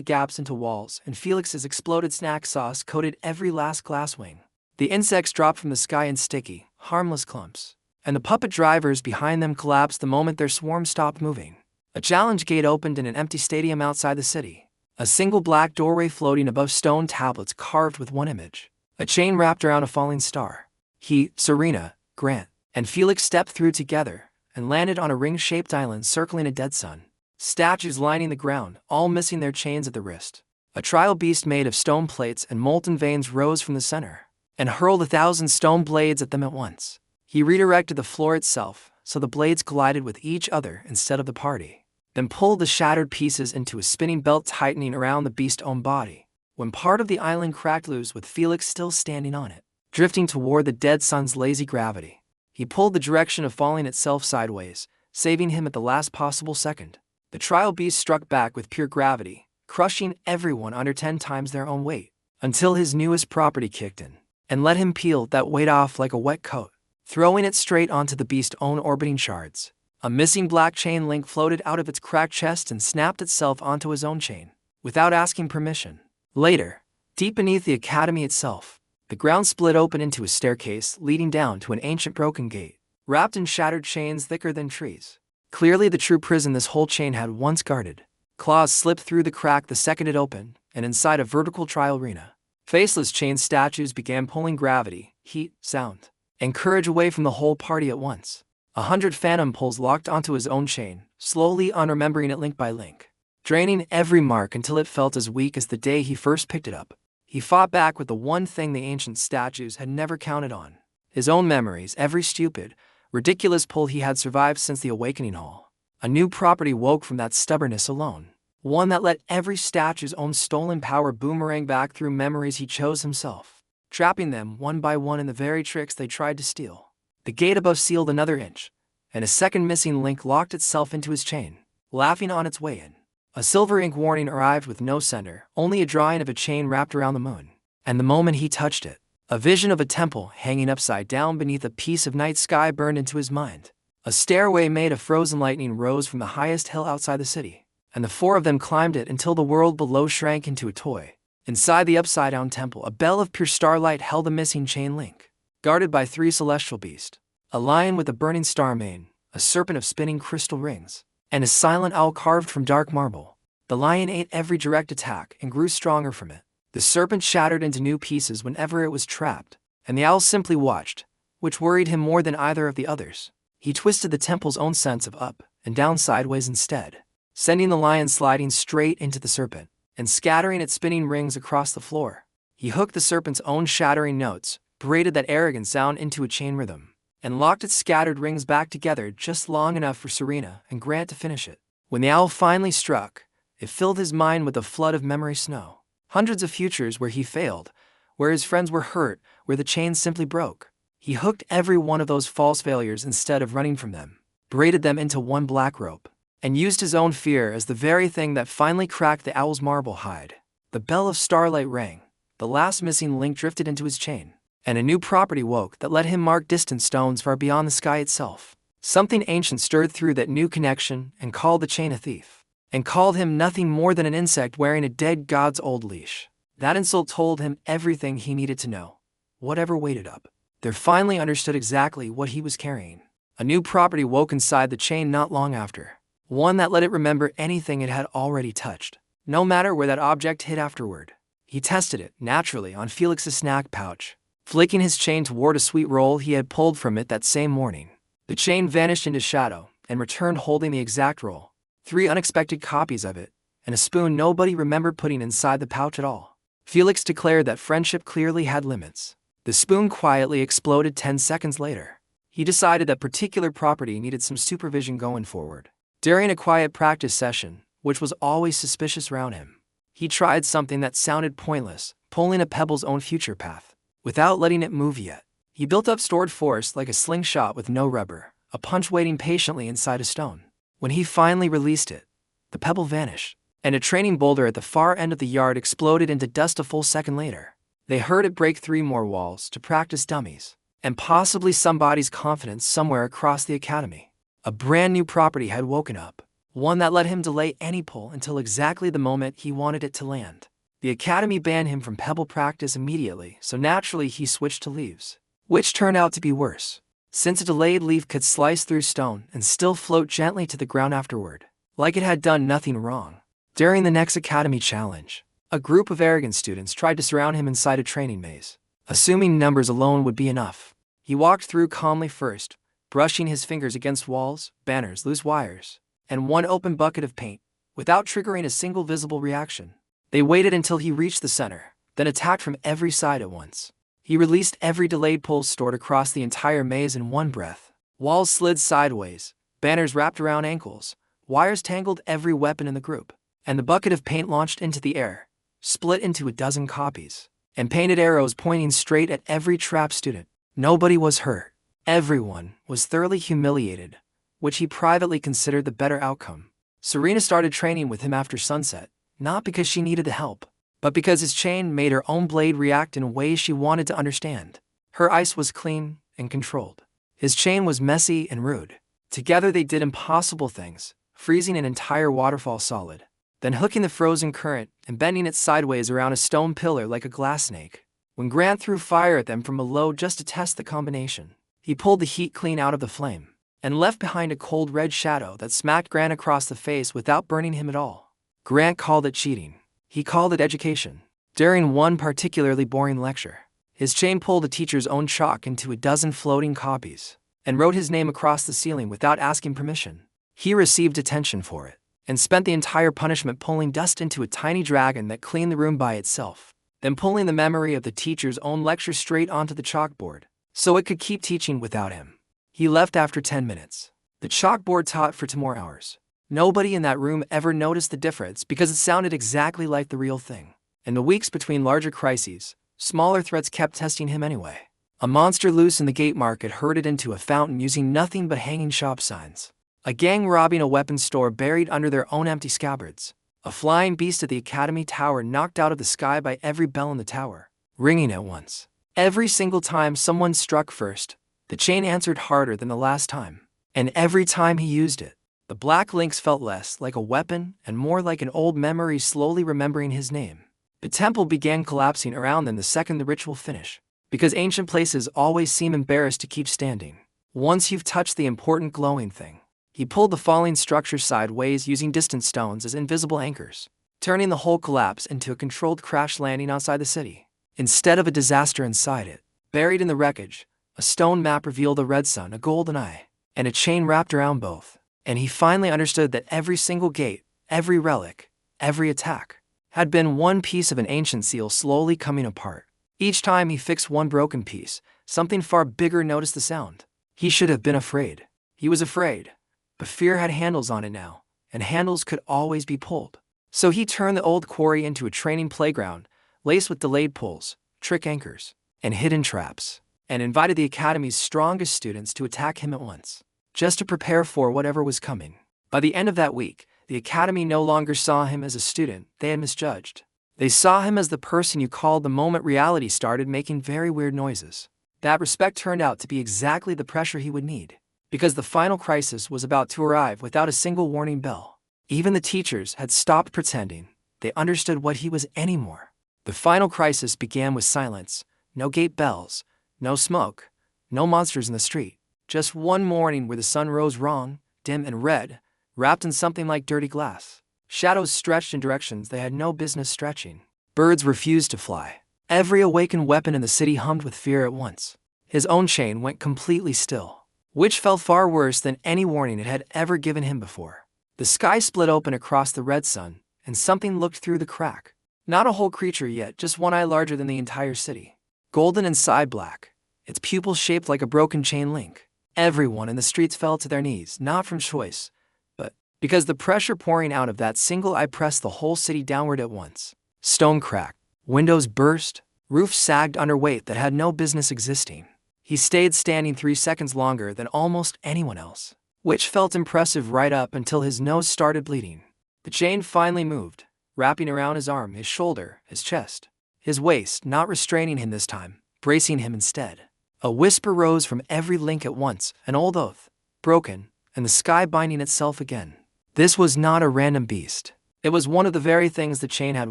gaps into walls and Felix's exploded snack sauce coated every last glass wing, the insects dropped from the sky in sticky, harmless clumps, and the puppet drivers behind them collapsed the moment their swarm stopped moving. A challenge gate opened in an empty stadium outside the city, a single black doorway floating above stone tablets carved with one image, a chain wrapped around a falling star. He, Serena, Grant, and Felix stepped through together and landed on a ring-shaped island circling a dead sun. Statues lining the ground, all missing their chains at the wrist. A trial beast made of stone plates and molten veins rose from the center and hurled 1,000 stone blades at them at once. He redirected the floor itself so the blades collided with each other instead of the party, then pulled the shattered pieces into a spinning belt tightening around the beast's own body. When part of the island cracked loose with Felix still standing on it, drifting toward the dead sun's lazy gravity, he pulled the direction of falling itself sideways, saving him at the last possible second. The trial beast struck back with pure gravity, crushing everyone under 10 times their own weight, until his newest property kicked in and let him peel that weight off like a wet coat, throwing it straight onto the beast's own orbiting shards. A missing black chain link floated out of its cracked chest and snapped itself onto his own chain, without asking permission. Later, deep beneath the academy itself, the ground split open into a staircase leading down to an ancient broken gate, wrapped in shattered chains thicker than trees. Clearly the true prison this whole chain had once guarded. Claws slipped through the crack the second it opened, and inside a vertical trial arena, faceless chain statues began pulling gravity, heat, sound, and courage away from the whole party at once. 100 phantom pulls locked onto his own chain, slowly unremembering it link by link, draining every mark until it felt as weak as the day he first picked it up. He fought back with the one thing the ancient statues had never counted on: his own memories, every stupid, ridiculous pull he had survived since the awakening hall. A new property woke from that stubbornness alone. One that let every statue's own stolen power boomerang back through memories he chose himself, trapping them one by one in the very tricks they tried to steal. The gate above sealed another inch, and a second missing link locked itself into his chain, laughing on its way in. A silver ink warning arrived with no sender, only a drawing of a chain wrapped around the moon. And the moment he touched it, a vision of a temple hanging upside down beneath a piece of night sky burned into his mind. A stairway made of frozen lightning rose from the highest hill outside the city, and the four of them climbed it until the world below shrank into a toy. Inside the upside-down temple, a bell of pure starlight held a missing chain link, guarded by three celestial beasts: a lion with a burning star mane, a serpent of spinning crystal rings, and a silent owl carved from dark marble. The lion ate every direct attack and grew stronger from it. The serpent shattered into new pieces whenever it was trapped, and the owl simply watched, which worried him more than either of the others. He twisted the temple's own sense of up and down sideways instead, sending the lion sliding straight into the serpent and scattering its spinning rings across the floor. He hooked the serpent's own shattering notes, braided that arrogant sound into a chain rhythm, and locked its scattered rings back together just long enough for Serena and Grant to finish it. When the owl finally struck, it filled his mind with a flood of memory snow. Hundreds of futures where he failed, where his friends were hurt, where the chain simply broke. He hooked every one of those false failures instead of running from them, braided them into one black rope, and used his own fear as the very thing that finally cracked the owl's marble hide. The bell of starlight rang, the last missing link drifted into his chain, and a new property woke that let him mark distant stones far beyond the sky itself. Something ancient stirred through that new connection and called the chain a thief, and called him nothing more than an insect wearing a dead god's old leash. That insult told him everything he needed to know. Whatever waited up there finally understood exactly what he was carrying. A new property woke inside the chain not long after, one that let it remember anything it had already touched, no matter where that object hit afterward. He tested it, naturally, on Felix's snack pouch, flicking his chain toward a sweet roll he had pulled from it that same morning. The chain vanished into shadow and returned holding the exact roll, 3 unexpected copies of it, and a spoon nobody remembered putting inside the pouch at all. Felix declared that friendship clearly had limits. The spoon quietly exploded 10 seconds later. He decided that particular property needed some supervision going forward. During a quiet practice session, which was always suspicious around him, he tried something that sounded pointless, pulling a pebble's own future path, without letting it move yet. He built up stored force like a slingshot with no rubber, a punch waiting patiently inside a stone. When he finally released it, the pebble vanished, and a training boulder at the far end of the yard exploded into dust a full second later. They heard it break 3 more walls to practice dummies, and possibly somebody's confidence somewhere across the academy. A brand new property had woken up, one that let him delay any pull until exactly the moment he wanted it to land. The academy banned him from pebble practice immediately, so naturally he switched to leaves, which turned out to be worse, since a delayed leaf could slice through stone and still float gently to the ground afterward, like it had done nothing wrong. During the next academy challenge, a group of arrogant students tried to surround him inside a training maze, assuming numbers alone would be enough. He walked through calmly first, brushing his fingers against walls, banners, loose wires, and one open bucket of paint, without triggering a single visible reaction. They waited until he reached the center, then attacked from every side at once. He released every delayed pull stored across the entire maze in one breath. Walls slid sideways, banners wrapped around ankles, wires tangled every weapon in the group, and the bucket of paint launched into the air, split into a dozen copies, and painted arrows pointing straight at every trapped student. Nobody was hurt. Everyone was thoroughly humiliated, which he privately considered the better outcome. Serena started training with him after sunset, not because she needed the help, but because his chain made her own blade react in ways she wanted to understand. Her ice was clean and controlled. His chain was messy and rude. Together they did impossible things, freezing an entire waterfall solid, then hooking the frozen current and bending it sideways around a stone pillar like a glass snake. When Grant threw fire at them from below just to test the combination, he pulled the heat clean out of the flame, and left behind a cold red shadow that smacked Grant across the face without burning him at all. Grant called it cheating. He called it education. During one particularly boring lecture, his chain pulled a teacher's own chalk into a dozen floating copies, and wrote his name across the ceiling without asking permission. He received detention for it, and spent the entire punishment pulling dust into a tiny dragon that cleaned the room by itself, then pulling the memory of the teacher's own lecture straight onto the chalkboard, so it could keep teaching without him. He left after 10 minutes. The chalkboard taught for 2 more hours. Nobody in that room ever noticed the difference because it sounded exactly like the real thing. In the weeks between larger crises, smaller threats kept testing him anyway. A monster loose in the gate market herded into a fountain using nothing but hanging shop signs. A gang robbing a weapons store buried under their own empty scabbards. A flying beast at the Academy Tower knocked out of the sky by every bell in the tower, ringing at once. Every single time someone struck first, the chain answered harder than the last time. And every time he used it, the black links felt less like a weapon and more like an old memory slowly remembering his name. The temple began collapsing around them the second the ritual finished, because ancient places always seem embarrassed to keep standing. Once you've touched the important glowing thing. He pulled the falling structure sideways using distant stones as invisible anchors, turning the whole collapse into a controlled crash landing outside the city. Instead of a disaster inside it, buried in the wreckage, a stone map revealed a red sun, a golden eye, and a chain wrapped around both. And he finally understood that every single gate, every relic, every attack, had been one piece of an ancient seal slowly coming apart. Each time he fixed one broken piece, something far bigger noticed the sound. He should have been afraid. He was afraid. But fear had handles on it now, and handles could always be pulled. So he turned the old quarry into a training playground, laced with delayed pulls, trick anchors, and hidden traps, and invited the Academy's strongest students to attack him at once, just to prepare for whatever was coming. By the end of that week, the Academy no longer saw him as a student they had misjudged. They saw him as the person you called the moment reality started making very weird noises. That respect turned out to be exactly the pressure he would need. Because the final crisis was about to arrive without a single warning bell. Even the teachers had stopped pretending they understood what he was anymore. The final crisis began with silence, no gate bells, no smoke, no monsters in the street. Just one morning where the sun rose wrong, dim and red, wrapped in something like dirty glass. Shadows stretched in directions they had no business stretching. Birds refused to fly. Every awakened weapon in the city hummed with fear at once. His own chain went completely still, which felt far worse than any warning it had ever given him before. The sky split open across the red sun, and something looked through the crack. Not a whole creature yet, just one eye larger than the entire city. Golden and side black, its pupils shaped like a broken chain link. Everyone in the streets fell to their knees, not from choice, but because the pressure pouring out of that single eye pressed the whole city downward at once. Stone cracked, windows burst, roofs sagged under weight that had no business existing. He stayed standing 3 seconds longer than almost anyone else, which felt impressive right up until his nose started bleeding. The chain finally moved, wrapping around his arm, his shoulder, his chest, his waist, not restraining him this time, bracing him instead. A whisper rose from every link at once, an old oath, broken, and the sky binding itself again. This was not a random beast. It was one of the very things the chain had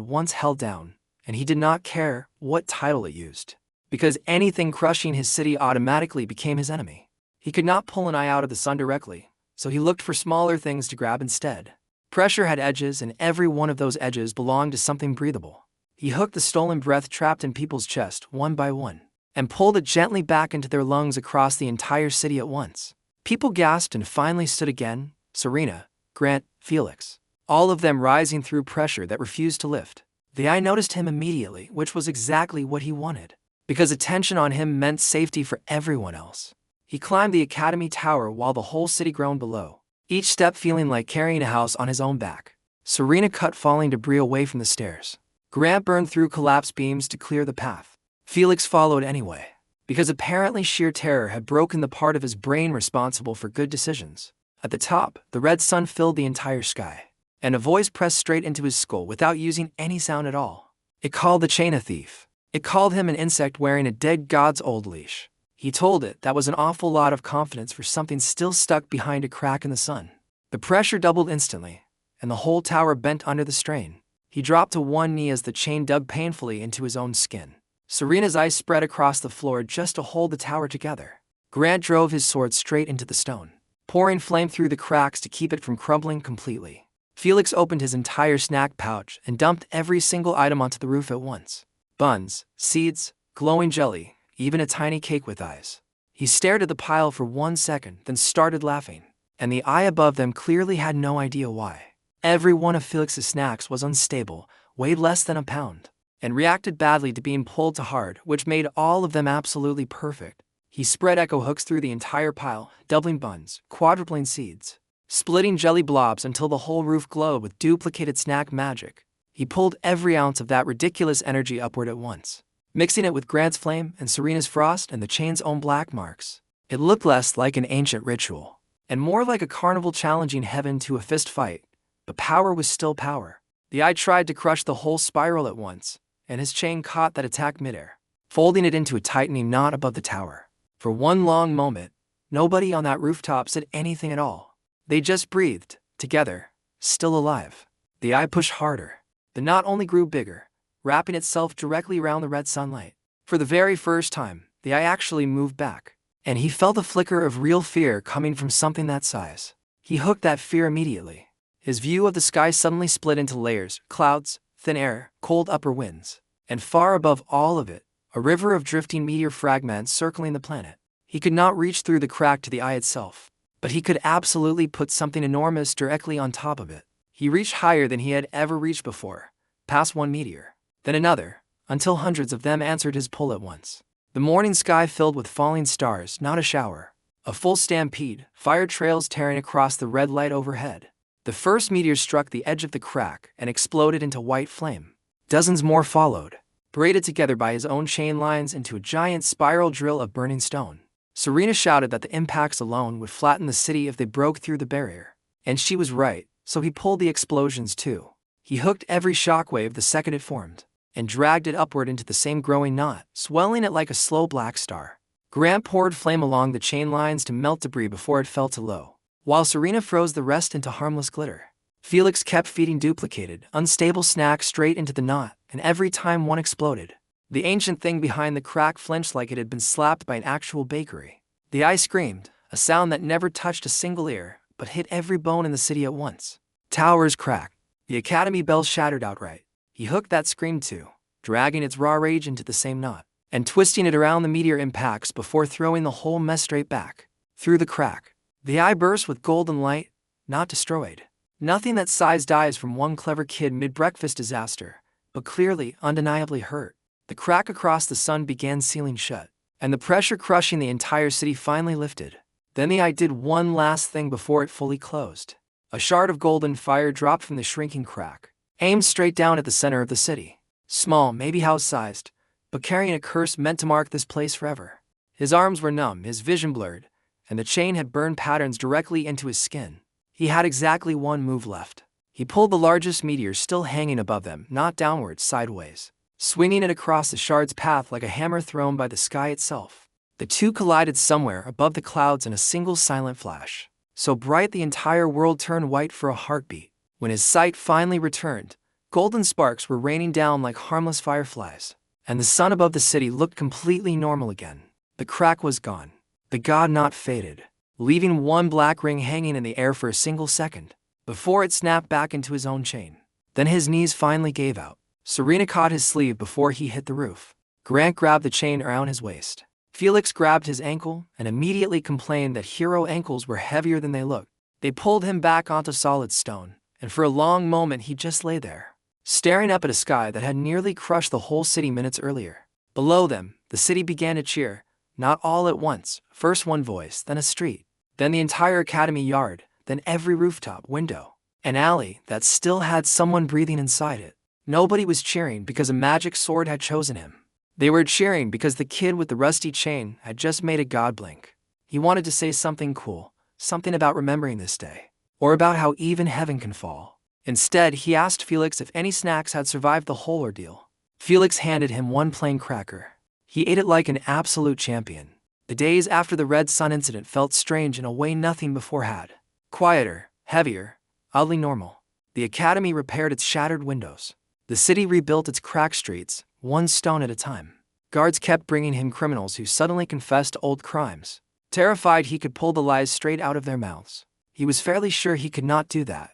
once held down, and he did not care what title it used. Because anything crushing his city automatically became his enemy. He could not pull an eye out of the sun directly, so he looked for smaller things to grab instead. Pressure had edges, and every one of those edges belonged to something breathable. He hooked the stolen breath trapped in people's chest one by one, and pulled it gently back into their lungs across the entire city at once. People gasped and finally stood again, Serena, Grant, Felix, all of them rising through pressure that refused to lift. The eye noticed him immediately, which was exactly what he wanted. Because attention on him meant safety for everyone else. He climbed the Academy Tower while the whole city groaned below, each step feeling like carrying a house on his own back. Serena cut falling debris away from the stairs. Grant burned through collapsed beams to clear the path. Felix followed anyway, because apparently sheer terror had broken the part of his brain responsible for good decisions. At the top, the red sun filled the entire sky, and a voice pressed straight into his skull without using any sound at all. It called the chain a thief. It called him an insect wearing a dead god's old leash. He told it that was an awful lot of confidence for something still stuck behind a crack in the sun. The pressure doubled instantly, and the whole tower bent under the strain. He dropped to one knee as the chain dug painfully into his own skin. Serena's eyes spread across the floor just to hold the tower together. Grant drove his sword straight into the stone, pouring flame through the cracks to keep it from crumbling completely. Felix opened his entire snack pouch and dumped every single item onto the roof at once. Buns, seeds, glowing jelly, even a tiny cake with eyes. He stared at the pile for 1 second, then started laughing, and the eye above them clearly had no idea why. Every one of Felix's snacks was unstable, weighed less than a pound, and reacted badly to being pulled too hard, which made all of them absolutely perfect, He spread echo hooks through the entire pile, doubling buns, quadrupling seeds, splitting jelly blobs until the whole roof glowed with duplicated snack magic. He pulled every ounce of that ridiculous energy upward at once, mixing it with Grant's flame and Serena's frost and the chain's own black marks. It looked less like an ancient ritual, and more like a carnival challenging heaven to a fist fight, but power was still power. The eye tried to crush the whole spiral at once, and his chain caught that attack midair, folding it into a tightening knot above the tower. For one long moment, nobody on that rooftop said anything at all. They just breathed, together, still alive. The eye pushed harder. The knot only grew bigger, wrapping itself directly around the red sunlight. For the very first time, the eye actually moved back, and he felt a flicker of real fear coming from something that size. He hooked that fear immediately. His view of the sky suddenly split into layers: clouds, thin air, cold upper winds, and far above all of it, a river of drifting meteor fragments circling the planet. He could not reach through the crack to the eye itself, but he could absolutely put something enormous directly on top of it. He reached higher than he had ever reached before, past one meteor, then another, until hundreds of them answered his pull at once. The morning sky filled with falling stars, not a shower. A full stampede, fire trails tearing across the red light overhead. The first meteor struck the edge of the crack and exploded into white flame. Dozens more followed, braided together by his own chain lines into a giant spiral drill of burning stone. Serena shouted that the impacts alone would flatten the city if they broke through the barrier. And she was right, so he pulled the explosions too. He hooked every shockwave the second it formed, and dragged it upward into the same growing knot, swelling it like a slow black star. Grant poured flame along the chain lines to melt debris before it fell to low, while Serena froze the rest into harmless glitter. Felix kept feeding duplicated, unstable snacks straight into the knot, and every time one exploded, the ancient thing behind the crack flinched like it had been slapped by an actual bakery. The eye screamed, a sound that never touched a single ear, but hit every bone in the city at once. Towers cracked. The academy bells shattered outright. He hooked that scream too, dragging its raw rage into the same knot, and twisting it around the meteor impacts before throwing the whole mess straight back, through the crack. The eye burst with golden light, not destroyed. Nothing that size dies from one clever kid mid-breakfast disaster, but clearly, undeniably hurt. The crack across the sun began sealing shut, and the pressure crushing the entire city finally lifted. Then the eye did one last thing before it fully closed. A shard of golden fire dropped from the shrinking crack, aimed straight down at the center of the city. Small, maybe house-sized, but carrying a curse meant to mark this place forever. His arms were numb, his vision blurred, and the chain had burned patterns directly into his skin. He had exactly one move left. He pulled the largest meteor still hanging above them, not downwards, sideways, swinging it across the shard's path like a hammer thrown by the sky itself. The two collided somewhere above the clouds in a single silent flash, so bright the entire world turned white for a heartbeat. When his sight finally returned, golden sparks were raining down like harmless fireflies, and the sun above the city looked completely normal again. The crack was gone, the god knot faded, leaving one black ring hanging in the air for a single second, before it snapped back into his own chain. Then his knees finally gave out. Serena caught his sleeve before he hit the roof. Grant grabbed the chain around his waist. Felix grabbed his ankle and immediately complained that hero ankles were heavier than they looked. They pulled him back onto solid stone, and for a long moment he just lay there, staring up at a sky that had nearly crushed the whole city minutes earlier. Below them, the city began to cheer, not all at once, first one voice, then a street, then the entire academy yard, then every rooftop, window, an alley that still had someone breathing inside it. Nobody was cheering because a magic sword had chosen him. They were cheering because the kid with the rusty chain had just made a god blink. He wanted to say something cool, something about remembering this day, or about how even heaven can fall. Instead, he asked Felix if any snacks had survived the whole ordeal. Felix handed him one plain cracker. He ate it like an absolute champion. The days after the Red Sun incident felt strange in a way nothing before had. Quieter, heavier, oddly normal. The academy repaired its shattered windows. The city rebuilt its cracked streets, one stone at a time. Guards kept bringing him criminals who suddenly confessed to old crimes, terrified he could pull the lies straight out of their mouths. He was fairly sure he could not do that,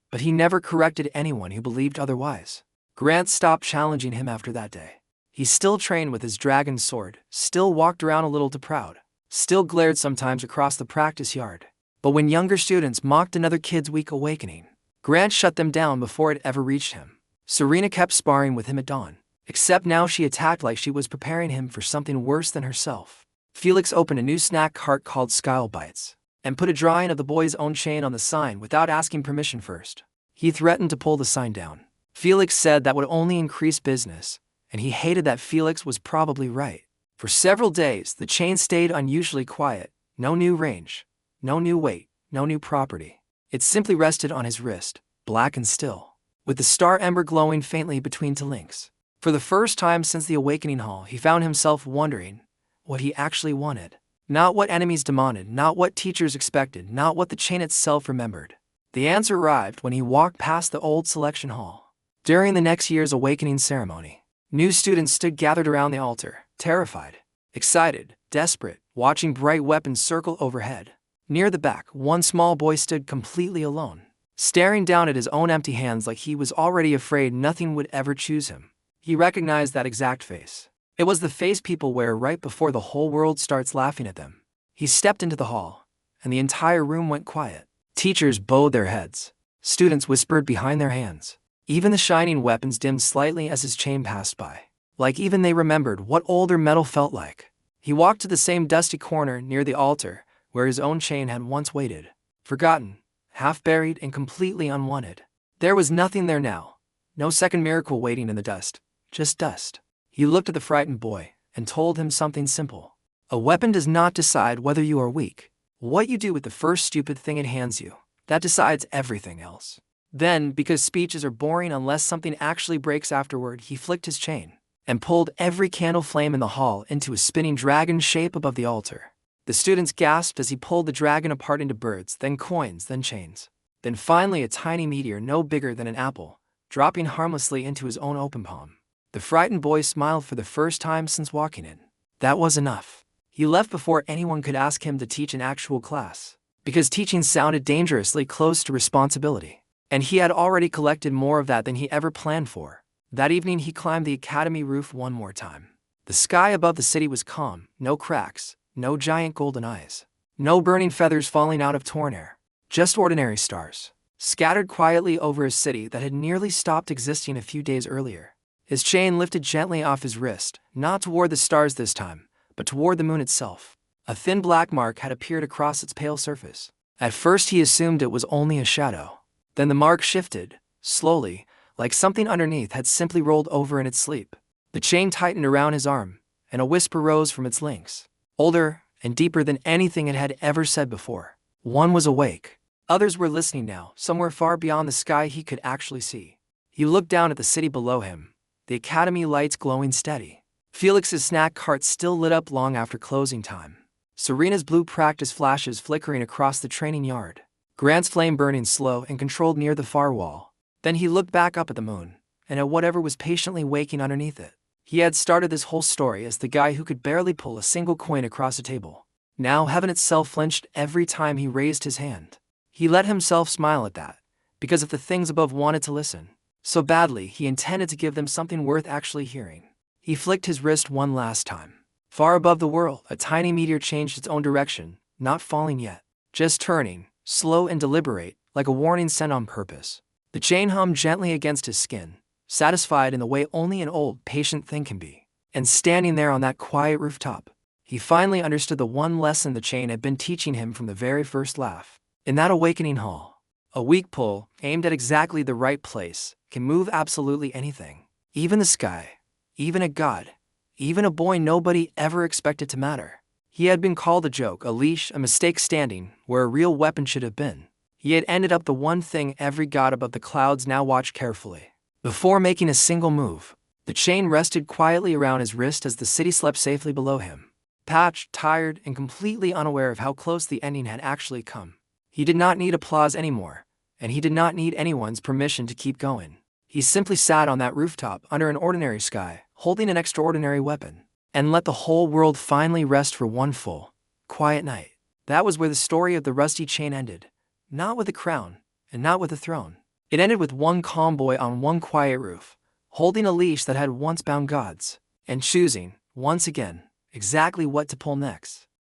but he never corrected anyone who believed otherwise. Grant stopped challenging him after that day. He still trained with his dragon sword, still walked around a little too proud, still glared sometimes across the practice yard. But when younger students mocked another kid's weak awakening, Grant shut them down before it ever reached him. Serena kept sparring with him at dawn, except now she attacked like she was preparing him for something worse than herself. Felix opened a new snack cart called Skyle Bites and put a drawing of the boy's own chain on the sign without asking permission first. He threatened to pull the sign down. Felix said that would only increase business, and he hated that Felix was probably right. For several days, the chain stayed unusually quiet. No new range, no new weight, no new property. It simply rested on his wrist, black and still, with the star ember glowing faintly between two links. For the first time since the awakening hall, he found himself wondering what he actually wanted. Not what enemies demanded, not what teachers expected, not what the chain itself remembered. The answer arrived when he walked past the old selection hall. During the next year's awakening ceremony, new students stood gathered around the altar, terrified, excited, desperate, watching bright weapons circle overhead. Near the back, one small boy stood completely alone, staring down at his own empty hands like he was already afraid nothing would ever choose him. He recognized that exact face. It was the face people wear right before the whole world starts laughing at them. He stepped into the hall, and the entire room went quiet. Teachers bowed their heads. Students whispered behind their hands. Even the shining weapons dimmed slightly as his chain passed by. Like even they remembered what older metal felt like. He walked to the same dusty corner near the altar where his own chain had once waited. Forgotten, half-buried, and completely unwanted. There was nothing there now. No second miracle waiting in the dust. Just dust. He looked at the frightened boy and told him something simple. A weapon does not decide whether you are weak. What you do with the first stupid thing it hands you, that decides everything else. Then, because speeches are boring unless something actually breaks afterward, he flicked his chain and pulled every candle flame in the hall into a spinning dragon shape above the altar. The students gasped as he pulled the dragon apart into birds, then coins, then chains. Then finally a tiny meteor no bigger than an apple, dropping harmlessly into his own open palm. The frightened boy smiled for the first time since walking in. That was enough. He left before anyone could ask him to teach an actual class, because teaching sounded dangerously close to responsibility. And he had already collected more of that than he ever planned for. That evening he climbed the academy roof one more time. The sky above the city was calm, no cracks, no giant golden eyes, no burning feathers falling out of torn air, just ordinary stars, scattered quietly over a city that had nearly stopped existing a few days earlier. His chain lifted gently off his wrist, not toward the stars this time, but toward the moon itself. A thin black mark had appeared across its pale surface. At first he assumed it was only a shadow. Then the mark shifted, slowly, like something underneath had simply rolled over in its sleep. The chain tightened around his arm, and a whisper rose from its links, older and deeper than anything it had ever said before. One was awake. Others were listening now, somewhere far beyond the sky he could actually see. He looked down at the city below him, the academy lights glowing steady. Felix's snack cart still lit up long after closing time. Serena's blue practice flashes flickering across the training yard. Grant's flame burning slow and controlled near the far wall. Then he looked back up at the moon, and at whatever was patiently waking underneath it. He had started this whole story as the guy who could barely pull a single coin across a table. Now heaven itself flinched every time he raised his hand. He let himself smile at that, because if the things above wanted to listen so badly, he intended to give them something worth actually hearing. He flicked his wrist one last time. Far above the world, a tiny meteor changed its own direction, not falling yet, just turning, slow and deliberate, like a warning sent on purpose. The chain hummed gently against his skin, satisfied in the way only an old, patient thing can be. And standing there on that quiet rooftop, he finally understood the one lesson the chain had been teaching him from the very first laugh. In that awakening hall, a weak pull, aimed at exactly the right place, can move absolutely anything. Even the sky, even a god, even a boy nobody ever expected to matter. He had been called a joke, a leash, a mistake standing where a real weapon should have been. He had ended up the one thing every god above the clouds now watched carefully. Before making a single move, the chain rested quietly around his wrist as the city slept safely below him. Patched, tired, and completely unaware of how close the ending had actually come. He did not need applause anymore, and he did not need anyone's permission to keep going. He simply sat on that rooftop under an ordinary sky, holding an extraordinary weapon, and let the whole world finally rest for one full, quiet night. That was where the story of the rusty chain ended. Not with a crown, and not with a throne. It ended with one calm boy on one quiet roof, holding a leash that had once bound gods, and choosing, once again, exactly what to pull next.